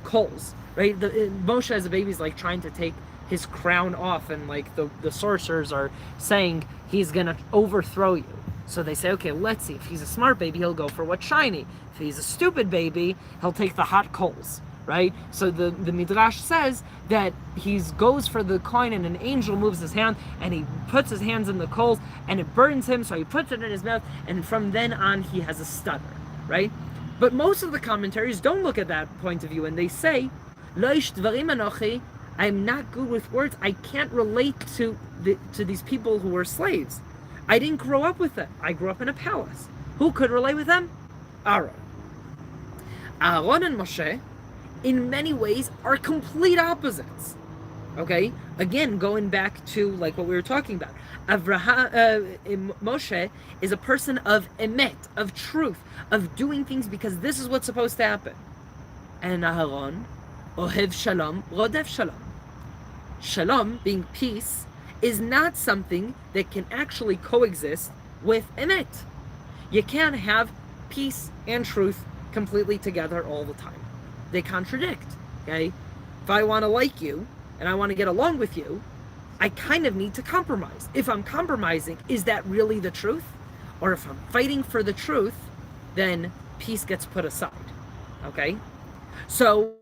coals, right? Moshe as a baby is like trying to take his crown off, and like the sorcerers are saying he's gonna overthrow you. So they say, okay, let's see. If he's a smart baby, he'll go for what's shiny. If he's a stupid baby, he'll take the hot coals, right? So the Midrash says that he goes for the coin and an angel moves his hand and he puts his hands in the coals and it burns him, so he puts it in his mouth, and from then on he has a stutter, right? But most of the commentaries don't look at that point of view, and they say, Lo ish dvarim anochi, I'm not good with words, I can't relate to these people who were slaves. I didn't grow up with them. I grew up in a palace. Who could relate with them? Aaron. Aaron and Moshe, in many ways, are complete opposites. Okay? Again, going back to like what we were talking about. Moshe is a person of emet, of truth, of doing things because this is what's supposed to happen. And Aaron, ohev shalom, rodef shalom. Shalom, being peace, is not something that can actually coexist with emet. You can't have peace and truth completely together all the time. They contradict, okay? If I want to like you and I want to get along with you, I kind of need to compromise. If I'm compromising, is that really the truth? Or if I'm fighting for the truth, then peace gets put aside, okay? So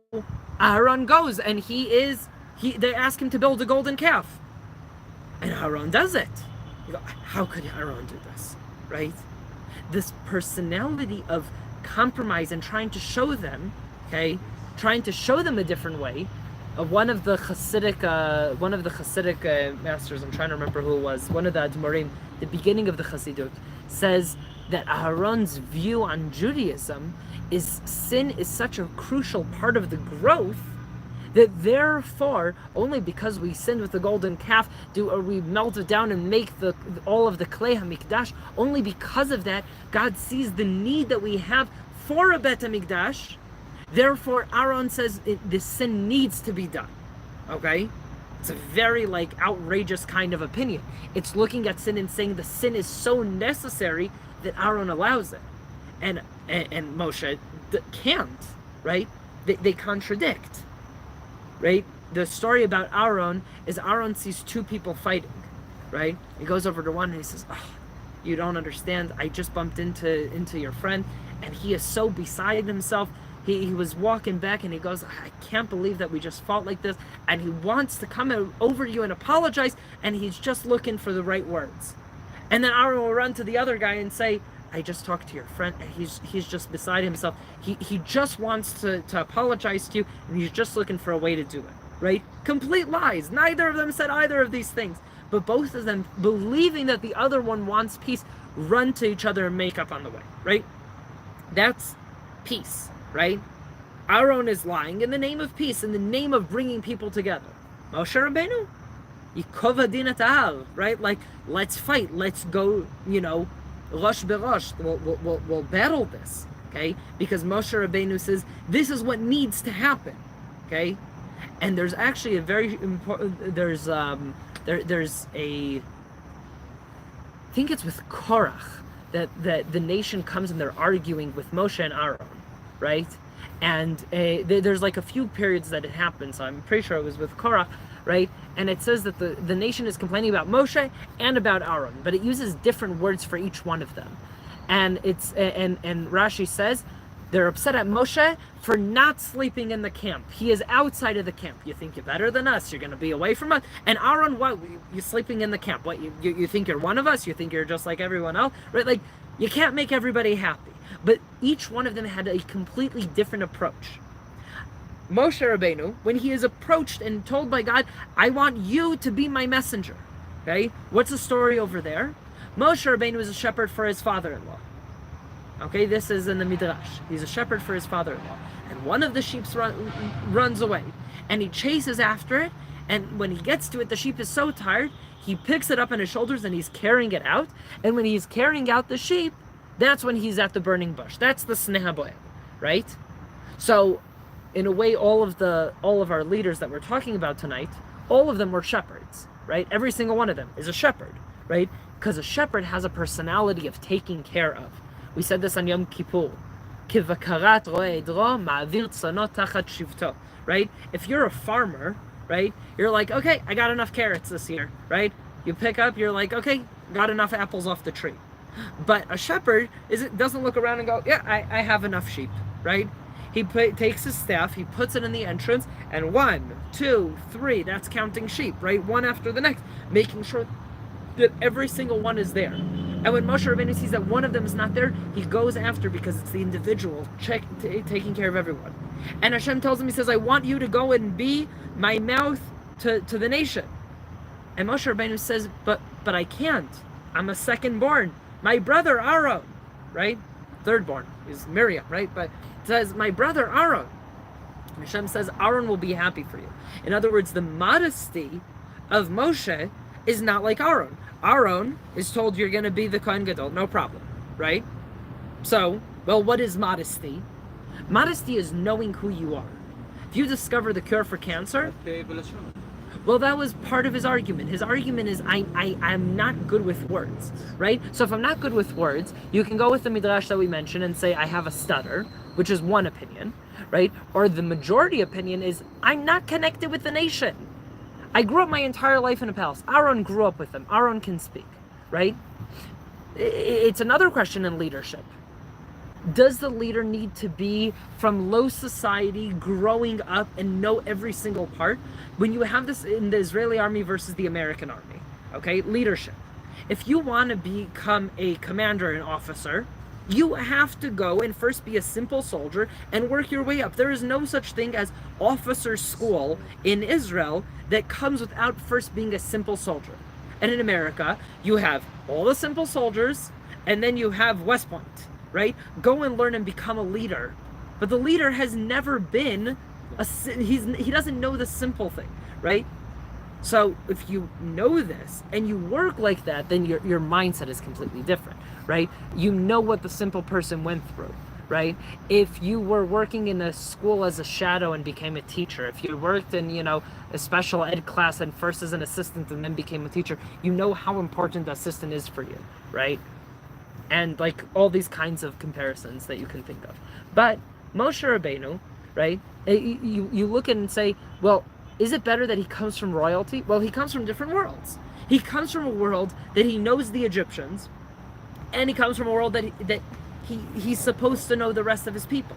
Aaron goes and they ask him to build a golden calf. And Aaron does it. You go, how could Aaron do this, right? This personality of compromise and trying to show them, okay, trying to show them a different way. One of the Hasidic masters, I'm trying to remember who it was, one of the Admorim, the beginning of the Chassidut, says that Aaron's view on Judaism is sin is such a crucial part of the growth that therefore, only because we sinned with the golden calf, we melt it down and make all of the Klei HaMikdash, only because of that, God sees the need that we have for a Bet HaMikdash. Therefore, Aaron says this sin needs to be done. Okay? It's a very outrageous kind of opinion. It's looking at sin and saying the sin is so necessary that Aaron allows it. And Moshe can't, right? They contradict. Right? The story about Aaron is Aaron sees two people fighting, right? He goes over to one and he says, oh, you don't understand. I just bumped into your friend and he is so beside himself. He was walking back and he goes, I can't believe that we just fought like this. And he wants to come over to you and apologize, and he's just looking for the right words. And then Aaron will run to the other guy and say, I just talked to your friend, and he's just beside himself. He just wants to apologize to you, and he's just looking for a way to do it, right? Complete lies. Neither of them said either of these things, but both of them, believing that the other one wants peace, run to each other and make up on the way, right? That's peace, right? Aaron is lying in the name of peace, in the name of bringing people together. Moshe Rabbeinu, Yikov Adin et Ahal, right? Let's fight, let's go, Rosh berosh, we'll battle this, okay? Because Moshe Rabbeinu says, this is what needs to happen, okay? And there's actually a very important, there's a, I think it's with Korach, that the nation comes and they're arguing with Moshe and Aaron, right? And there's a few periods that it happens, so I'm pretty sure it was with Korach, right? And it says that the nation is complaining about Moshe and about Aaron, but it uses different words for each one of them. And and Rashi says they're upset at Moshe for not sleeping in the camp. He is outside of the camp. You think you're better than us? You're going to be away from us? And Aaron, what? You're sleeping in the camp? What? You think you're one of us? You think you're just like everyone else? Right? You can't make everybody happy. But each one of them had a completely different approach. Moshe Rabbeinu, when he is approached and told by God, I want you to be my messenger. Okay? What's the story over there? Moshe Rabbeinu is a shepherd for his father-in-law. Okay, this is in the Midrash. He's a shepherd for his father-in-law. And one of the sheep runs away. And he chases after it. And when he gets to it, the sheep is so tired, he picks it up on his shoulders and he's carrying it out. And when he's carrying out the sheep, that's when he's at the burning bush. That's the Sneh Boel, right? So, in a way, all of our leaders that we're talking about tonight, all of them were shepherds, right? Every single one of them is a shepherd, right? Because a shepherd has a personality of taking care of. We said this on Yom Kippur. Kivakarat ro'eh edro ma'avir tzanot tachat shivto, right? If you're a farmer, right, you're like, okay, I got enough carrots this year, right? You pick up, you're like, okay, got enough apples off the tree. But a shepherd doesn't look around and go, yeah, I have enough sheep, right? He takes his staff, he puts it in the entrance, and 1, 2, 3, that's counting sheep, right? One after the next, making sure that every single one is there. And when Moshe Rabbeinu sees that one of them is not there, he goes after, because it's the individual taking care of everyone. And Hashem tells him, he says, I want you to go and be my mouth to the nation. And Moshe Rabbeinu says, but I can't. I'm a second born. My brother Aaron, right? Third born is Miriam, right? But it says, my brother Aaron. Hashem says, Aaron will be happy for you. In other words, the modesty of Moshe is not like Aaron. Aaron is told you're going to be the Kohen Gadol, no problem, right? So, well, what is modesty? Modesty is knowing who you are. If you discover the cure for cancer, well, that was part of his argument. His argument is, I'm not good with words, right? So if I'm not good with words, you can go with the midrash that we mentioned and say, I have a stutter, which is one opinion, right? Or the majority opinion is, I'm not connected with the nation. I grew up my entire life in a palace. Aaron grew up with them. Aaron can speak, right? It's another question in leadership. Does the leader need to be from low society, growing up, and know every single part? When you have this in the Israeli army versus the American army, okay, leadership. If you want to become a commander and officer, you have to go and first be a simple soldier and work your way up. There is no such thing as officer school in Israel that comes without first being a simple soldier. And in America, you have all the simple soldiers, and then you have West Point, right? Go and learn and become a leader. But the leader has never been he doesn't know the simple thing, right? So if you know this and you work like that, then your mindset is completely different, right? You know what the simple person went through, right? If you were working in a school as a shadow and became a teacher, if you worked in, a special ed class and first as an assistant and then became a teacher, you know how important the assistant is for you, right? And like all these kinds of comparisons that you can think of. But Moshe Rabbeinu, right? You look at it and say, well, is it better that he comes from royalty? Well, he comes from different worlds. He comes from a world that he knows the Egyptians, and he comes from a world that he's supposed to know the rest of his people.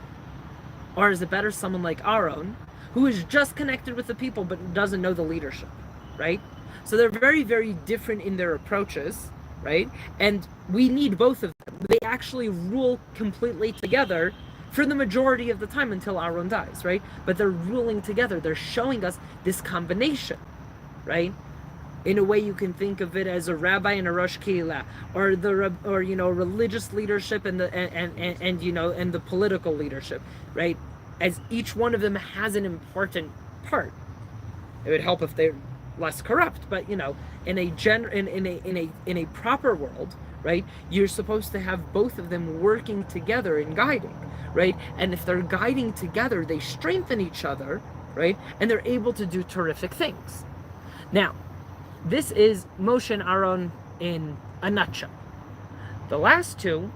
Or is it better someone like Aaron, who is just connected with the people but doesn't know the leadership, right? So they're very, very different in their approaches, right? And we need both of them. They actually rule completely together for the majority of the time until Aaron dies, right? But they're ruling together. They're showing us this combination, right? In a way, you can think of it as a rabbi and a rosh kehillah, or religious leadership and the political leadership, right? As each one of them has an important part. It would help if they're less corrupt, but in a proper world, right? You're supposed to have both of them working together and guiding, right? And if they're guiding together, they strengthen each other, right? And they're able to do terrific things. Now, this is Moshe and Aaron in a nutshell. The last two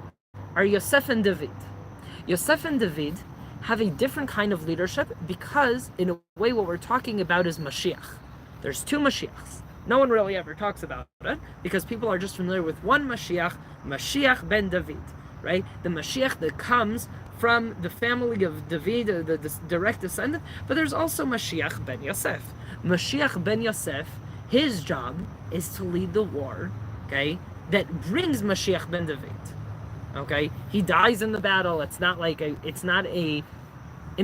are Yosef and David. Yosef and David have a different kind of leadership because, in a way, what we're talking about is Mashiach. There's two Mashiachs. No one really ever talks about it because people are just familiar with one Mashiach, Mashiach ben David, right? The Mashiach that comes from the family of David, the direct descendant, but there's also Mashiach ben Yosef. Mashiach ben Yosef, his job is to lead the war, okay, that brings Mashiach ben David, okay? He dies in the battle. It's not in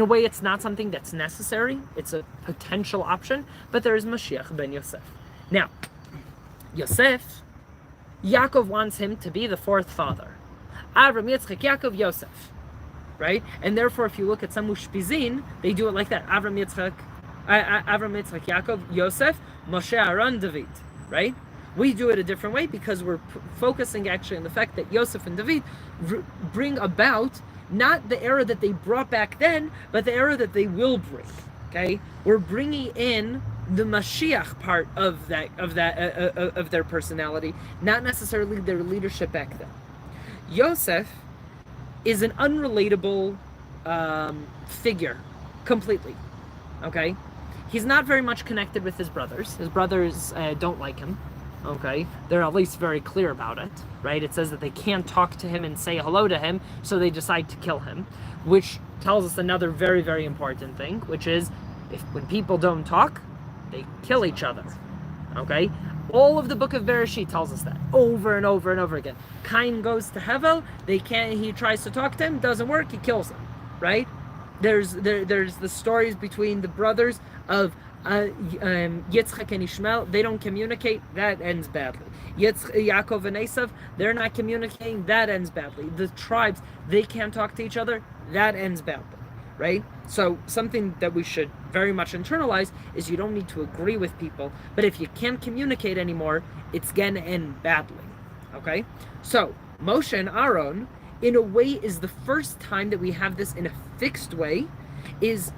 a way, it's not something that's necessary. It's a potential option, but there is Mashiach ben Yosef. Now, Yosef, Yaakov wants him to be the fourth father. Avram, Yitzchak, Yaakov, Yosef, right? And therefore, if you look at some Ushpizin, they do it like that. Avram, Yitzchak, Yaakov, Yosef, Moshe, Aaron, David, right? We do it a different way because we're focusing actually on the fact that Yosef and David bring about not the era that they brought back then, but the era that they will bring. Okay, we're bringing in the Mashiach part of their personality, not necessarily their leadership back then. Yosef is an unrelatable figure, completely. Okay, he's not very much connected with his brothers. His brothers don't like him. Okay, they're at least very clear about it, right? It says that they can't talk to him and say hello to him, so they decide to kill him, which tells us another very, very important thing, which is when people don't talk, they kill each other. Okay? All of the book of Bereshit tells us that over and over and over again. Cain goes to Hevel, he tries to talk to him, doesn't work, he kills him. Right? There's the stories between the brothers of Yitzchak and Ishmael. They don't communicate, that ends badly. Yaakov and Esav, they're not communicating, that ends badly. The tribes, they can't talk to each other, that ends badly. Right? So something that we should very much internalize is you don't need to agree with people, but if you can't communicate anymore, it's gonna end badly. Okay? So Moshe and Aaron, in a way, is the first time that we have this in a fixed way, is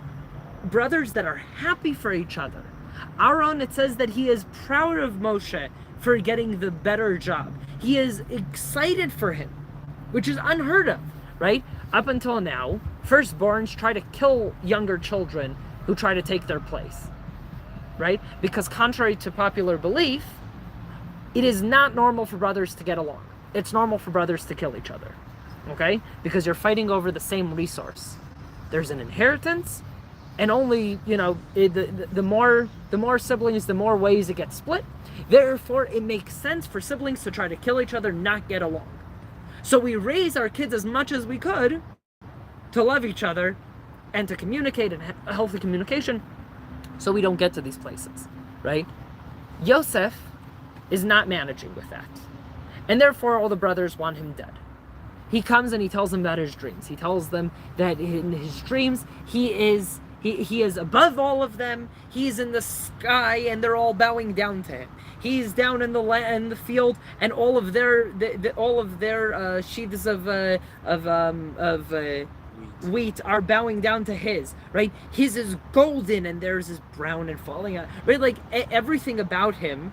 brothers that are happy for each other. Aaron, it says that he is proud of Moshe for getting the better job. He is excited for him, which is unheard of, right? Up until now, firstborns try to kill younger children who try to take their place, right? Because contrary to popular belief, it is not normal for brothers to get along. It's normal for brothers to kill each other, okay? Because you're fighting over the same resource. There's an inheritance, and only, the more siblings, the more ways it gets split. Therefore, it makes sense for siblings to try to kill each other, not get along. So we raise our kids as much as we could to love each other and to communicate and have a healthy communication so we don't get to these places, right? Yosef is not managing with that. And therefore, all the brothers want him dead. He comes and he tells them about his dreams. He tells them that in his dreams, he is above all of them. He's in the sky, and they're all bowing down to him. He's down in the field, and all of their sheaves of wheat are bowing down to his. Right? His is golden, and theirs is brown and falling out. Right? Like everything about him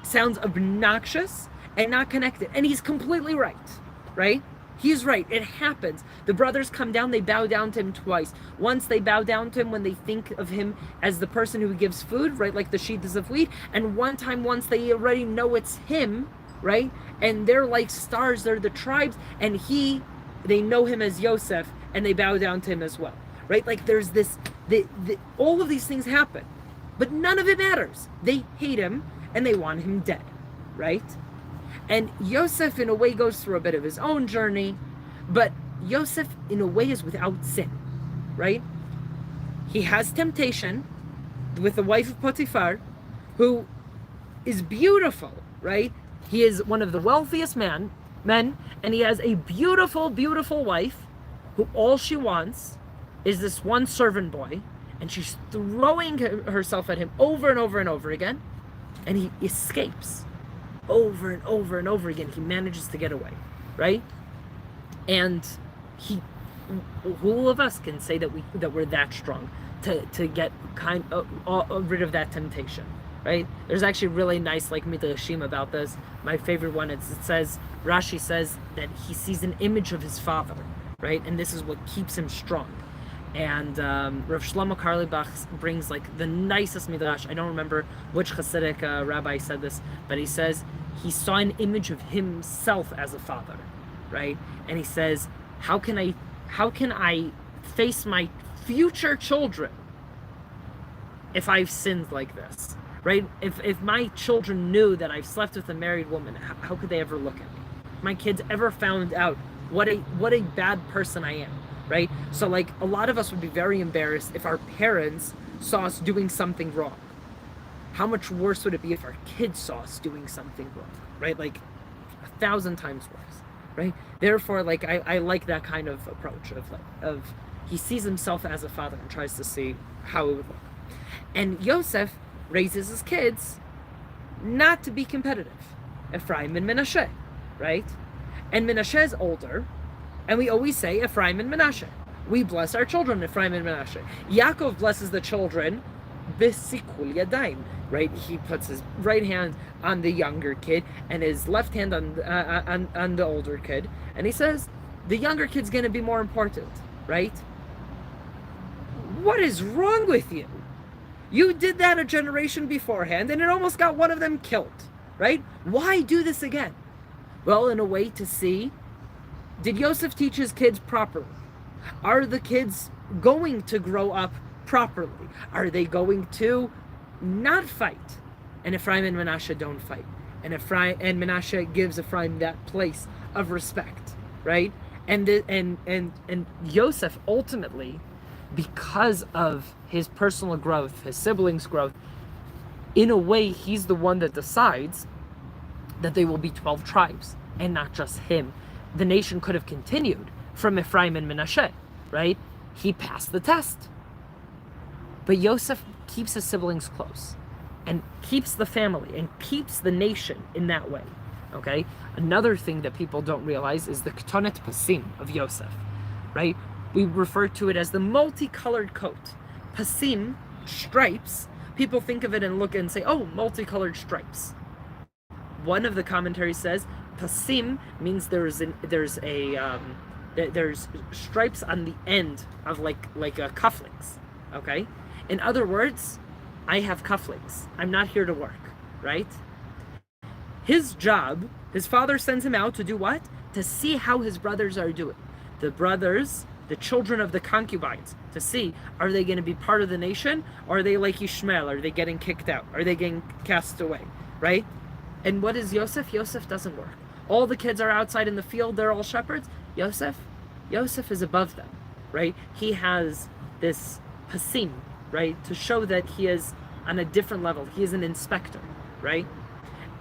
sounds obnoxious and not connected, and he's completely right. Right? He's right. It happens. The brothers come down, they bow down to him twice. Once they bow down to him when they think of him as the person who gives food, right? Like the sheaves of wheat. And one time, once they already know it's him, right? And they're like stars, they're the tribes. And they know him as Yosef, and they bow down to him as well, right? Like there's this, all of these things happen, but none of it matters. They hate him, and they want him dead, right? And Yosef, in a way, goes through a bit of his own journey, but Yosef, in a way, is without sin, right? He has temptation with the wife of Potiphar, who is beautiful, right? He is one of the wealthiest men, and he has a beautiful, beautiful wife, who all she wants is this one servant boy, and she's throwing herself at him over and over and over again, and he escapes. Over and over and over again, he manages to get away, right? And who of us can say that we're that strong to get rid of that temptation, right? There's actually really nice midrashim about this. My favorite one is Rashi says that he sees an image of his father, right? And this is what keeps him strong. And Rav Shlomo Karlebach brings the nicest midrash. I don't remember which Hasidic rabbi said this, but he says he saw an image of himself as a father, right? And he says, how can I face my future children if I've sinned like this, right? If my children knew that I've slept with a married woman, how could they ever look at me? If my kids ever found out what a bad person I am. Right? So a lot of us would be very embarrassed if our parents saw us doing something wrong. How much worse would it be if our kids saw us doing something wrong? Right? 1,000 times worse. Right? Therefore, I like that kind of approach of he sees himself as a father and tries to see how it would look. And Yosef raises his kids not to be competitive. Ephraim and Menashe, right? And Menashe is older. And we always say Ephraim and Menashe. We bless our children, Ephraim and Menashe. Yaakov blesses the children, Besikul Yadayim, right? He puts his right hand on the younger kid and his left hand on the older kid. And he says, the younger kid's going to be more important, right? What is wrong with you? You did that a generation beforehand, and it almost got one of them killed, right? Why do this again? Well, in a way to see, did Yosef teach his kids properly? Are the kids going to grow up properly? Are they going to not fight? And Ephraim and Menashe don't fight. And Menashe gives Ephraim that place of respect, right? And Yosef ultimately, because of his personal growth, his siblings' growth, in a way, he's the one that decides that they will be 12 tribes and not just him. The nation could have continued from Ephraim and Menashe, right? He passed the test. But Yosef keeps his siblings close and keeps the family and keeps the nation in that way, okay? Another thing that people don't realize is the Ketonet Pasim of Yosef, right? We refer to it as the multicolored coat. Pasim, stripes, people think of it and look and say, oh, multicolored stripes. One of the commentaries says, Pasim means there's stripes on the end of like cufflinks, okay? In other words, I have cufflinks. I'm not here to work, right? His job, his father sends him out to do what? To see how his brothers are doing. The brothers, the children of the concubines, to see, are they going to be part of the nation? Or are they like Ishmael? Are they getting kicked out? Are they getting cast away, right? And what is Yosef? Yosef doesn't work. All the kids are outside in the field. They're all shepherds. Yosef is above them, right? He has this pasim, right? To show that he is on a different level. He is an inspector, right?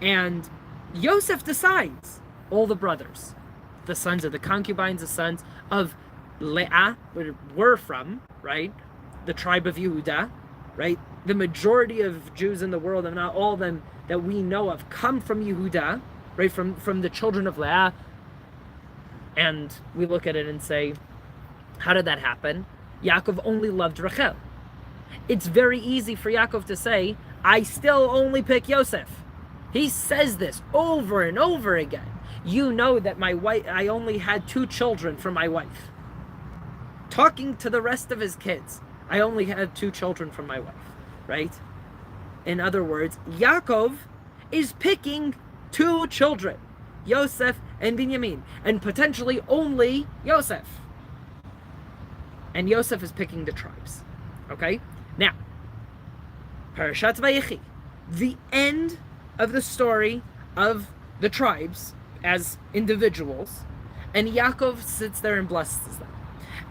And Yosef decides, all the brothers, the sons of the concubines, the sons of Leah, where we're from, right? The tribe of Yehuda, right? The majority of Jews in the world, and not all of them that we know of, come from Yehuda, right? From the children of Leah. And we look at it and say, how did that happen? Yaakov only loved Rachel. It's very easy for Yaakov to say, I still only pick Yosef. He says this over and over again. You know that I only had 2 children from my wife. Talking to the rest of his kids, I only had 2 children from my wife, right? In other words, Yaakov is picking 2 children, Yosef and Binyamin, and potentially only Yosef. And Yosef is picking the tribes, okay? Now, Parashat Vayechi, the end of the story of the tribes as individuals, and Yaakov sits there and blesses them.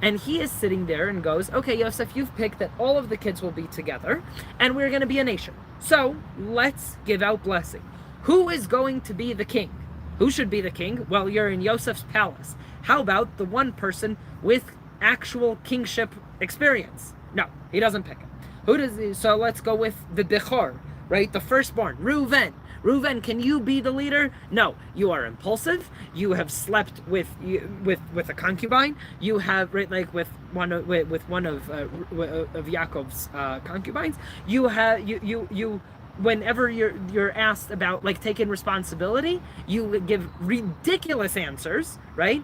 And he is sitting there and goes, okay, Yosef, you've picked that all of the kids will be together, and we're going to be a nation. So, let's give out blessing. Who is going to be the king? Who should be the king? Well, you're in Yosef's palace. How about the one person with actual kingship experience? No, he doesn't pick him. So let's go with the Bechor, right? The firstborn, Reuven. Reuven, can you be the leader? No, you are impulsive. You have slept with a concubine. You have with one of Yaakov's concubines. You whenever you're asked about like taking responsibility, you give ridiculous answers, right?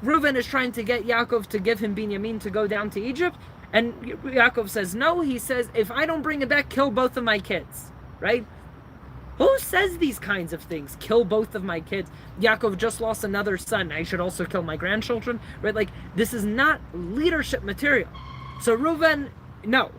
Reuven is trying to get Yaakov to give him Binyamin to go down to Egypt, and Yaakov says no. He says, if I don't bring it back, kill both of my kids, right? Who says these kinds of things? Kill both of my kids. Yaakov just lost another son. I should also kill my grandchildren, right? Like, this is not leadership material. So Reuven, no.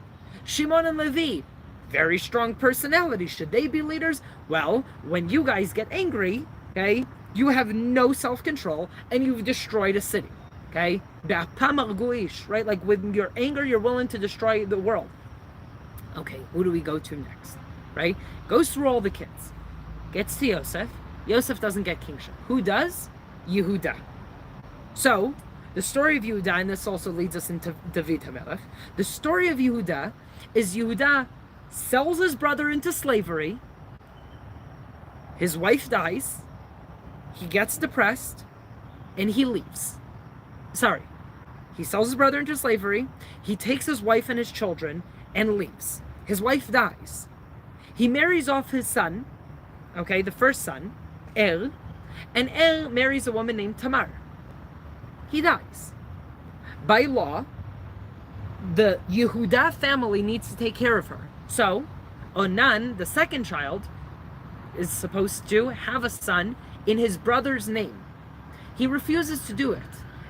Shimon and Levi, very strong personality. Should they be leaders? Well, when you guys get angry, okay, you have no self-control and you've destroyed a city, okay? Right? Like, with your anger, you're willing to destroy the world. Okay, who do we go to next? Right? Goes through all the kids. Gets to Yosef. Yosef doesn't get kingship. Who does? Yehuda. So, the story of Yehuda, and this also leads us into David HaMelech. The story of Yehuda is Yehuda sells his brother into slavery. His wife dies. He gets depressed. And he leaves. Sorry. He sells his brother into slavery. He takes his wife and his children and leaves. His wife dies. He marries off his son, okay, the first son, and marries a woman named Tamar. He dies. By law, the Yehuda family needs to take care of her. So, Onan, the second child, is supposed to have a son in his brother's name. He refuses to do it.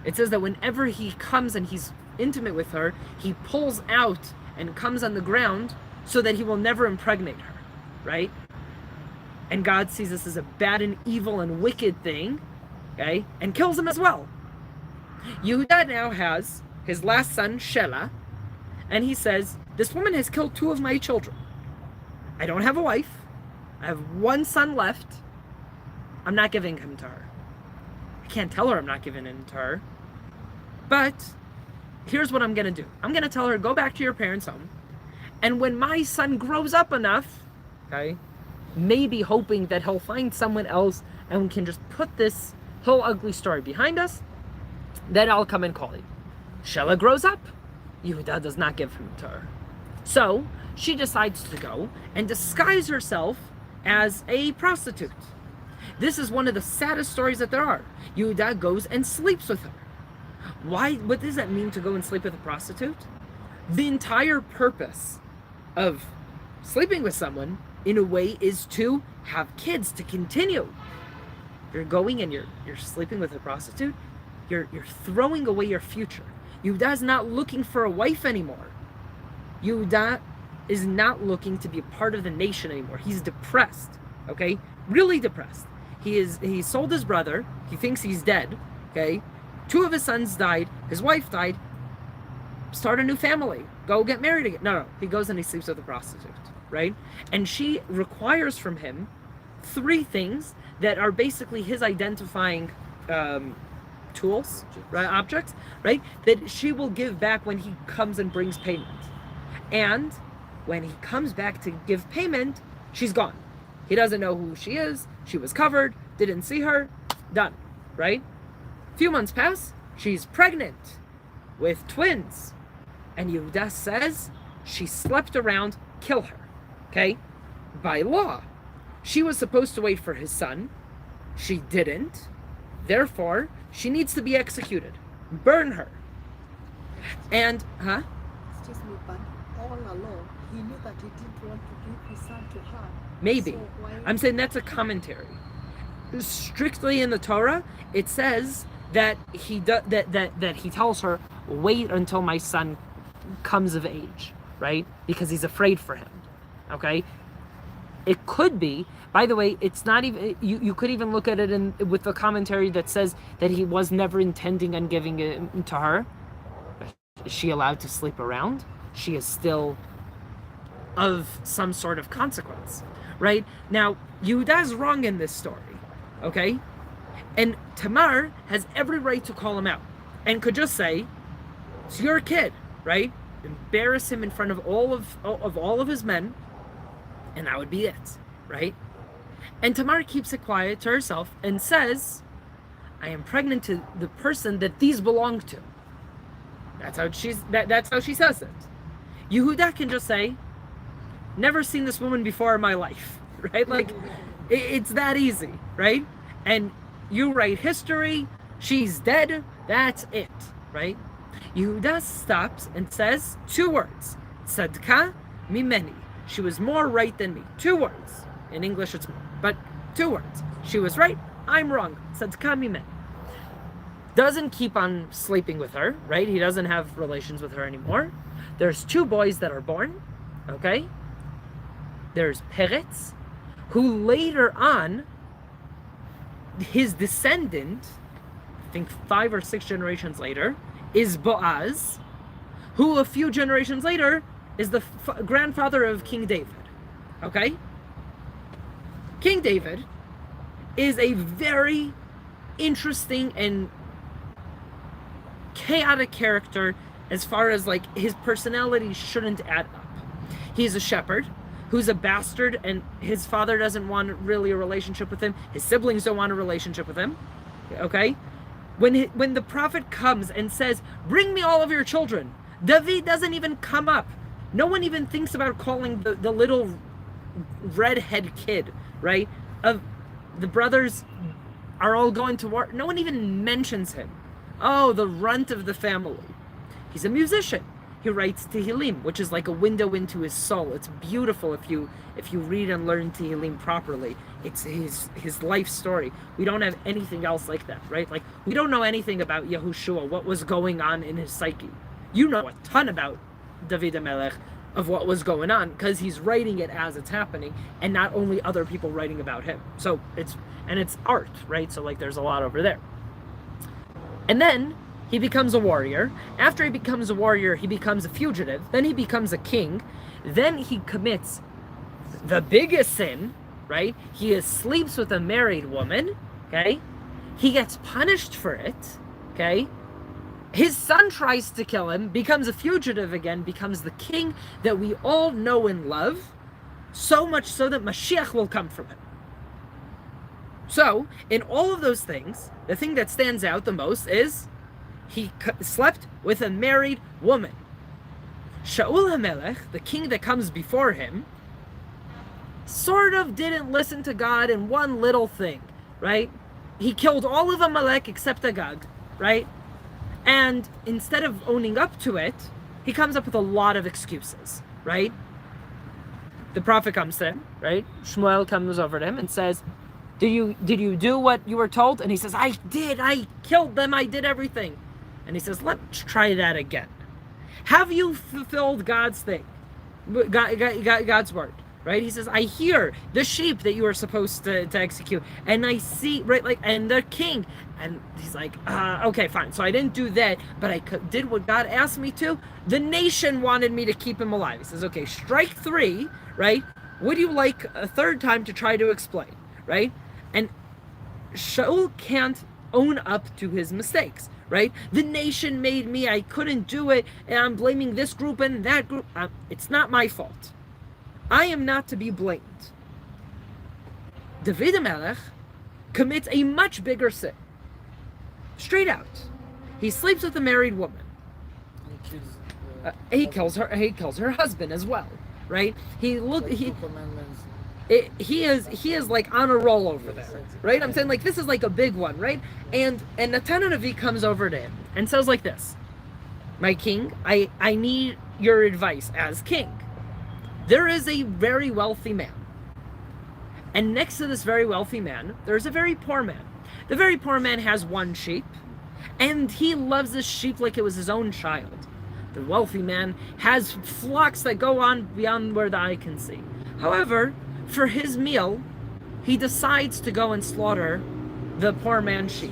It says that whenever he comes and he's intimate with her, he pulls out and comes on the ground so that he will never impregnate her, right? And God sees this as a bad and evil and wicked thing, okay, and kills him as well. Yehuda now has his last son, Shelah, and he says, this woman has killed 2 of my children. I don't have a wife. I have 1 son left. I'm not giving him to her. I can't tell her I'm not giving him to her. But here's what I'm going to do. I'm going to tell her, go back to your parents' home. And when my son grows up enough, okay, maybe hoping that he'll find someone else and we can just put this whole ugly story behind us, then I'll come and call you. Shelah grows up. Yehuda does not give him to her. So she decides to go and disguise herself as a prostitute. This is one of the saddest stories that there are. Yehuda goes and sleeps with her. Why? What does that mean to go and sleep with a prostitute? The entire purpose of sleeping with someone, in a way, is to have kids, to continue. You're going and you're sleeping with a prostitute, you're throwing away your future. Yehuda is not looking for a wife anymore. Yehuda is not looking to be a part of the nation anymore. He's depressed, okay? Really depressed. He sold his brother. He thinks he's dead, okay? 2 of his sons died. His wife died. Start a new family. Go get married again. No. He goes and he sleeps with a prostitute, right? And she requires from him 3 things that are basically his identifying tools, right? Objects, right? That she will give back when he comes and brings payment. And when he comes back to give payment, she's gone. He doesn't know who she is. She was covered, didn't see her, done, right? A few months pass, she's pregnant with twins. And Yehuda says she slept around, kill her, okay? By law. She was supposed to wait for his son. She didn't. Therefore, she needs to be executed. Burn her. And, Excuse me, but all along, he knew that he didn't want to give his son to her. Maybe. So why? I'm saying that's a commentary. Strictly in the Torah, it says that he that he tells her, wait until my son comes of age, right? Because he's afraid for him. Okay? It could be, by the way, it's not even, you could even look at it with the commentary that says that he was never intending on giving it to her. Is she allowed to sleep around? She is still of some sort of consequence, right? Now, Yehuda is wrong in this story, okay? And Tamar has every right to call him out and could just say, it's your kid, right? Embarrass him in front of all of his men, and that would be it, right? And Tamar keeps it quiet to herself and says, I am pregnant to the person that these belong to. That's how she says it. Yehuda can just say, never seen this woman before in my life, right? Like, it's that easy, right? And you write history, she's dead, that's it, right? Yehuda stops and says 2 words, Tzadka mimeni. She was more right than me. 2 words. In English it's more, but 2 words. She was right, I'm wrong. Tzadka mimeni. Doesn't keep on sleeping with her, right? He doesn't have relations with her anymore. There's 2 boys that are born, okay? There's Peretz, who later on, his descendant, I think 5 or 6 generations later, is Boaz, who a few generations later is the grandfather of King David, okay? King David is a very interesting and chaotic character as far as like his personality shouldn't add up. He's a shepherd who's a bastard, and his father doesn't want really a relationship with him. His siblings don't want a relationship with him, okay? When the prophet comes and says, bring me all of your children, David doesn't even come up. No one even thinks about calling the little redhead kid, right? Of the brothers are all going to war. No one even mentions him. Oh, the runt of the family. He's a musician. he writes Tehillim, which is like a window into his soul. It's beautiful if you read and learn Tehillim properly. It's his life story. We don't have anything else like that, right? Like, we don't know anything about Yehoshua, what was going on in his psyche. You know a ton about David HaMelech, of what was going on, because he's writing it as it's happening, and not only other people writing about him. So it's art, right? So like there's a lot over there. And then he becomes a warrior. After he becomes a warrior, he becomes a fugitive. Then he becomes a king. Then he commits the biggest sin, right? He sleeps with a married woman, okay? He gets punished for it, okay? His son tries to kill him, becomes a fugitive again, becomes the king that we all know and love, so much so that Mashiach will come from him. So, in all of those things, the thing that stands out the most is he slept with a married woman. Shaul HaMelech, the king that comes before him, sort of didn't listen to God in one little thing, right? He killed all of Amalek except Agag, right? And instead of owning up to it, he comes up with a lot of excuses, right? The prophet comes to him, right? Shmuel comes over to him and says, did you do what you were told? And he says, I did. I killed them. I did everything. And he says, let's try that again. Have you fulfilled God's thing? God's word, right? He says, I hear the sheep that you are supposed to execute. And I see, right, like, and the king. And he's like, okay, fine. So I didn't do that, but I did what God asked me to. The nation wanted me to keep him alive. He says, okay, strike 3, right? Would you like a third time to try to explain, right? And Shaul can't own up to his mistakes, right? The nation made me, I couldn't do it, and I'm blaming this group and that group. It's not my fault. I am not to be blamed. David HaMelech commits a much bigger sin. Straight out. He sleeps with a married woman. He kills her husband as well, right? He is like on a roll over there, right? I'm saying, like, this is like a big one, right? And Natan HaNavi comes over to him and says like this, my king, I need your advice as king. There is a very wealthy man. And next to this very wealthy man, there's a very poor man. The very poor man has one sheep, and he loves this sheep like it was his own child. The wealthy man has flocks that go on beyond where the eye can see. However, for his meal, he decides to go and slaughter the poor man's sheep.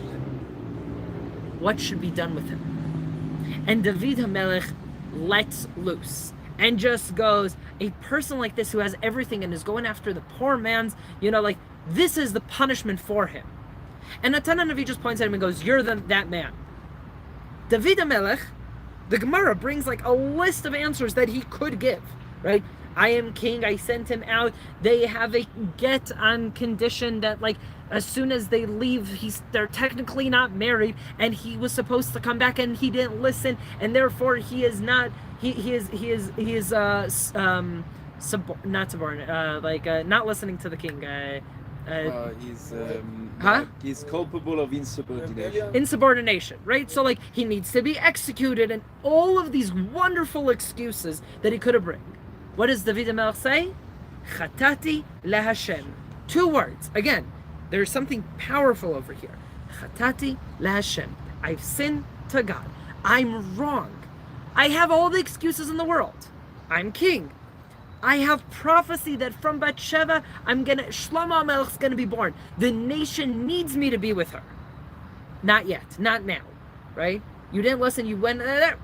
What should be done with him? And David HaMelech lets loose and just goes, a person like this who has everything and is going after the poor man's, like, this is the punishment for him. And Natan HaNavi just points at him and goes, you're that man. David HaMelech, the Gemara brings like a list of answers that he could give, right? I am king, I sent him out. They have a get on condition that, like, as soon as they leave, they're technically not married, and he was supposed to come back and he didn't listen, and therefore he is not not subordinate, not listening to the king. He's culpable of insubordination. Insubordination, right? So, like, he needs to be executed, and all of these wonderful excuses that he could have bring. What does David HaMelech say? Chatati leHashem. 2 words. Again, there's something powerful over here. Chatati leHashem. I've sinned to God. I'm wrong. I have all the excuses in the world. I'm king. I have prophecy that from Bathsheba, Shlomo HaMelech's gonna be born. The nation needs me to be with her. Not yet, not now, right? You didn't listen, you went there.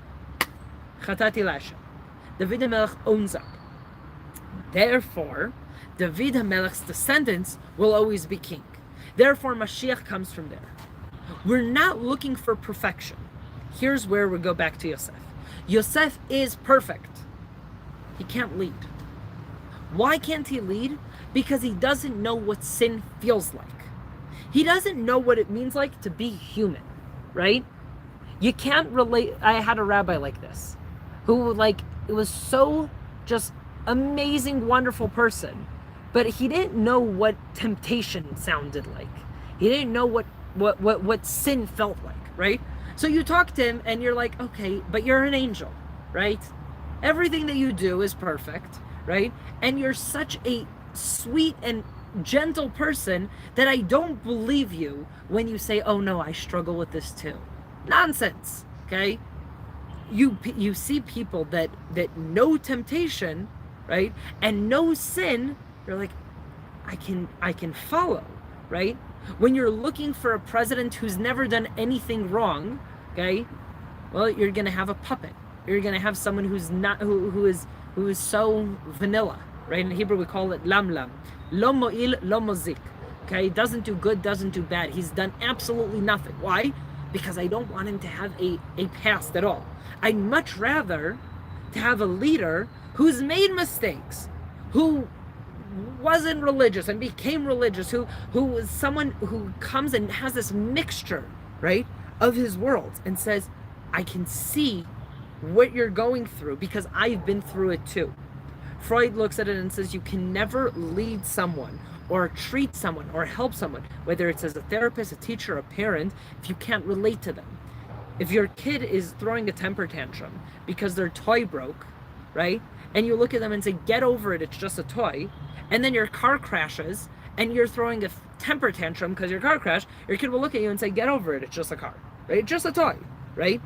Chatati leHashem. David HaMelech owns up. Therefore, David HaMelech's descendants will always be king. Therefore, Mashiach comes from there. We're not looking for perfection. Here's where we go back to Yosef. Yosef is perfect. He can't lead. Why can't he lead? Because he doesn't know what sin feels like. He doesn't know what it means like to be human, right? You can't relate. I had a rabbi like this, who, like, it was so just amazing, wonderful person, but he didn't know what temptation sounded like. He didn't know what sin felt like, right? So you talk to him and you're like, okay, but you're an angel, right? Everything that you do is perfect, right? And you're such a sweet and gentle person that I don't believe you when you say, oh no, I struggle with this too. Nonsense, okay? You see people that know temptation, right? And no sin, you're like, I can follow, right? When you're looking for a president who's never done anything wrong, okay? Well, you're gonna have a puppet. You're gonna have someone who's not who is so vanilla, right? In Hebrew we call it lam lam. Lo mo'il, lo mozik. Okay, doesn't do good, doesn't do bad. He's done absolutely nothing. Why? Because I don't want him to have a past at all. I'd much rather to have a leader who's made mistakes, who wasn't religious and became religious, who was someone who comes and has this mixture, right, of his worlds and says, I can see what you're going through because I've been through it too. Freud looks at it and says you can never lead someone or treat someone or help someone, whether it's as a therapist, a teacher, a parent, if you can't relate to them. If your kid is throwing a temper tantrum because their toy broke, right? And you look at them and say, get over it, it's just a toy. And then your car crashes and you're throwing a temper tantrum because your car crashed, your kid will look at you and say, get over it, it's just a car, right? It's just a toy, right?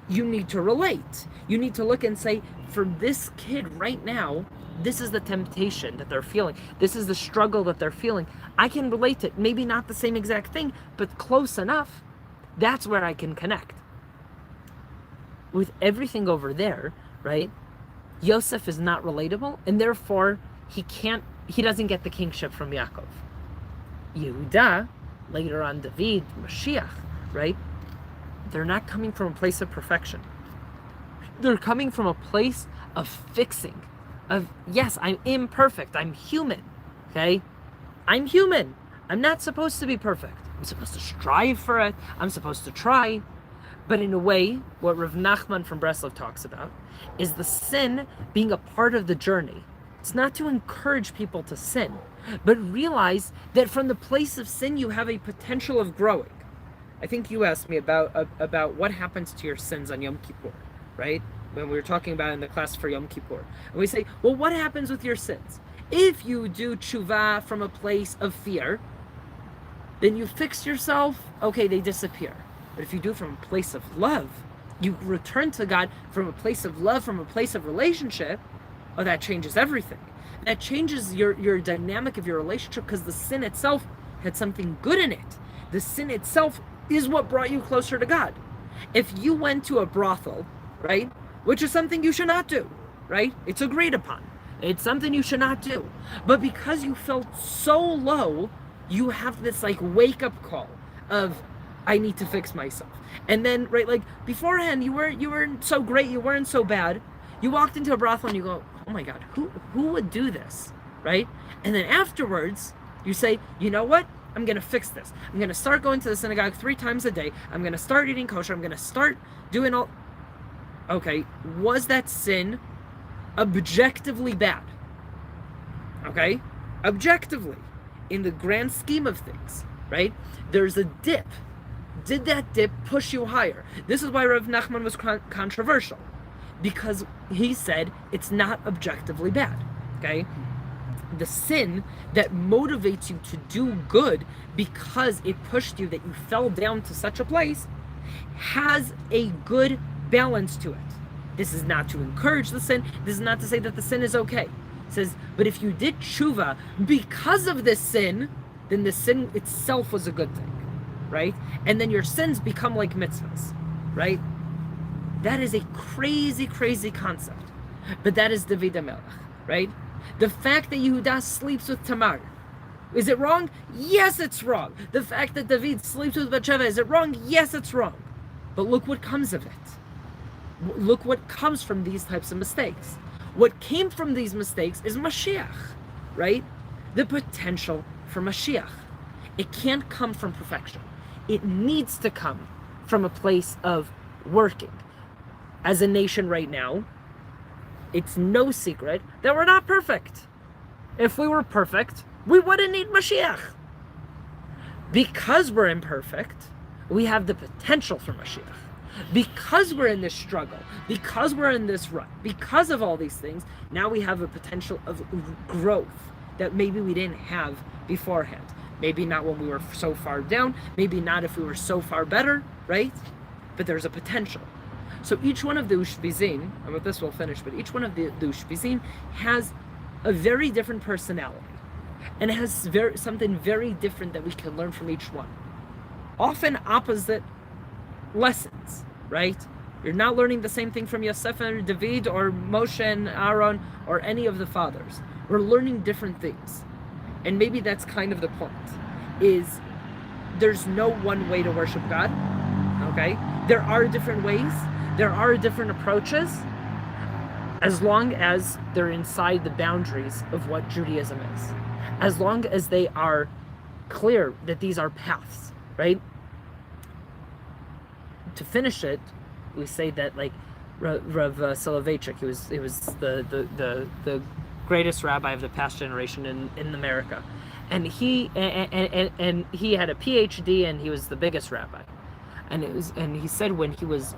You need to relate. You need to look and say, for this kid right now, this is the temptation that they're feeling. This is the struggle that they're feeling. I can relate to it. Maybe not the same exact thing, but close enough. That's where I can connect. With everything over there, right? Yosef is not relatable, and therefore he doesn't get the kingship from Yaakov. Yehuda, later on David, Mashiach, right? They're not coming from a place of perfection. They're coming from a place of fixing. Of, yes, I'm imperfect. I'm human. Okay? I'm human. I'm not supposed to be perfect. I'm supposed to strive for it. I'm supposed to try. But in a way, what Rav Nachman from Breslov talks about is the sin being a part of the journey. It's not to encourage people to sin, but realize that from the place of sin, you have a potential of growing. I think you asked me about what happens to your sins on Yom Kippur, right? When we were talking about in the class for Yom Kippur. And we say, well, what happens with your sins? If you do tshuva from a place of fear, then you fix yourself, okay, they disappear. But if you do from a place of love, you return to God from a place of love, from a place of relationship, oh, that changes everything. That changes your dynamic of your relationship because the sin itself had something good in it. The sin itself is what brought you closer to God. If you went to a brothel, right, which is something you should not do, right? It's agreed upon. It's something you should not do. But because you felt so low, you have this like wake up call of, I need to fix myself. And then, right, like beforehand, you weren't so great, you weren't so bad. You walked into a brothel and you go, oh my God, who would do this, right? And then afterwards, you say, you know what? I'm going to fix this. I'm going to start going to the synagogue 3 times a day. I'm going to start eating kosher. I'm going to start doing all... Okay, was that sin objectively bad? Okay? Objectively, in the grand scheme of things, right? There's a dip. Did that dip push you higher? This is why Rav Nachman was controversial. Because he said it's not objectively bad, okay? The sin that motivates you to do good because it pushed you that you fell down to such a place has a good balance to it. This is not to encourage the sin. This is not to say that the sin is okay. It says, but if you did tshuva because of this sin, then the sin itself was a good thing, right? And then your sins become like mitzvahs, right? That is a crazy, crazy concept. But that is David HaMelech, right? The fact that Yehuda sleeps with Tamar, is it wrong? Yes, it's wrong. The fact that David sleeps with Bathsheba, is it wrong? Yes, it's wrong. But look what comes of it. Look what comes from these types of mistakes. What came from these mistakes is Mashiach, right? The potential for Mashiach. It can't come from perfection. It needs to come from a place of working. As a nation right now, it's no secret that we're not perfect. If we were perfect, we wouldn't need Mashiach. Because we're imperfect, we have the potential for Mashiach. Because we're in this struggle, because we're in this rut, because of all these things, now we have a potential of growth that maybe we didn't have beforehand. Maybe not when we were so far down, maybe not if we were so far better, right? But there's a potential. So each one of the Ushpizin, and with this we'll finish, but each one of the Ushpizin has a very different personality and has something very different that we can learn from each one. Often opposite lessons, right? You're not learning the same thing from Yosef and David or Moshe and Aaron or any of the fathers. We're learning different things. And maybe that's kind of the point, is there's no one way to worship God, okay? There are different ways, there are different approaches, as long as they're inside the boundaries of what Judaism is. As long as they are clear that these are paths, right? To finish it, we say that like Rav Soloveitchik, he was the greatest rabbi of the past generation in America, and he had a PhD and he was the biggest rabbi, and he said when he was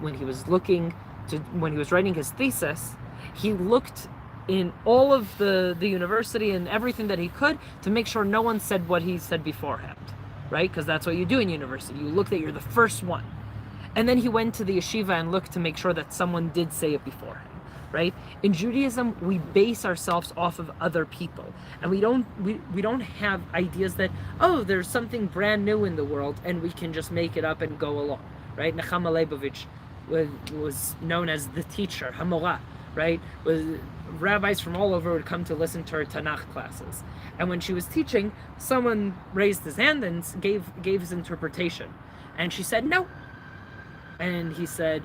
writing his thesis, he looked in all of the university and everything that he could to make sure no one said what he said beforehand, right? Because that's what you do in university. You look that you're the first one. And then he went to the yeshiva and looked to make sure that someone did say it beforehand, right? In Judaism, we base ourselves off of other people, and we don't have ideas that, oh, there's something brand new in the world and we can just make it up and go along, right? Nechama Leibovich was known as the teacher, Hamorah, right? Rabbis from all over would come to listen to her Tanakh classes, and when she was teaching, someone raised his hand and gave his interpretation, and she said no. And he said,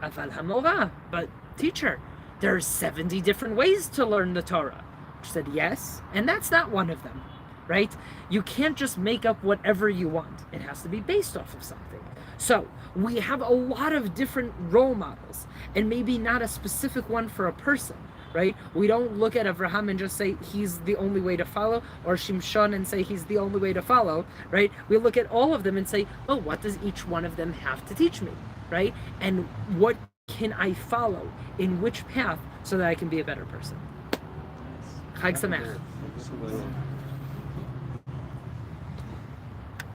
Aval Hamorah, but teacher, there are 70 different ways to learn the Torah. She said, yes, and that's not one of them, right? You can't just make up whatever you want. It has to be based off of something. So we have a lot of different role models, and maybe not a specific one for a person, right? We don't look at Avraham and just say he's the only way to follow, or Shimshon and say he's the only way to follow, right? We look at all of them and say, oh, what does each one of them have to teach me, right? And what can I follow in which path so that I can be a better person? Chag Sameach.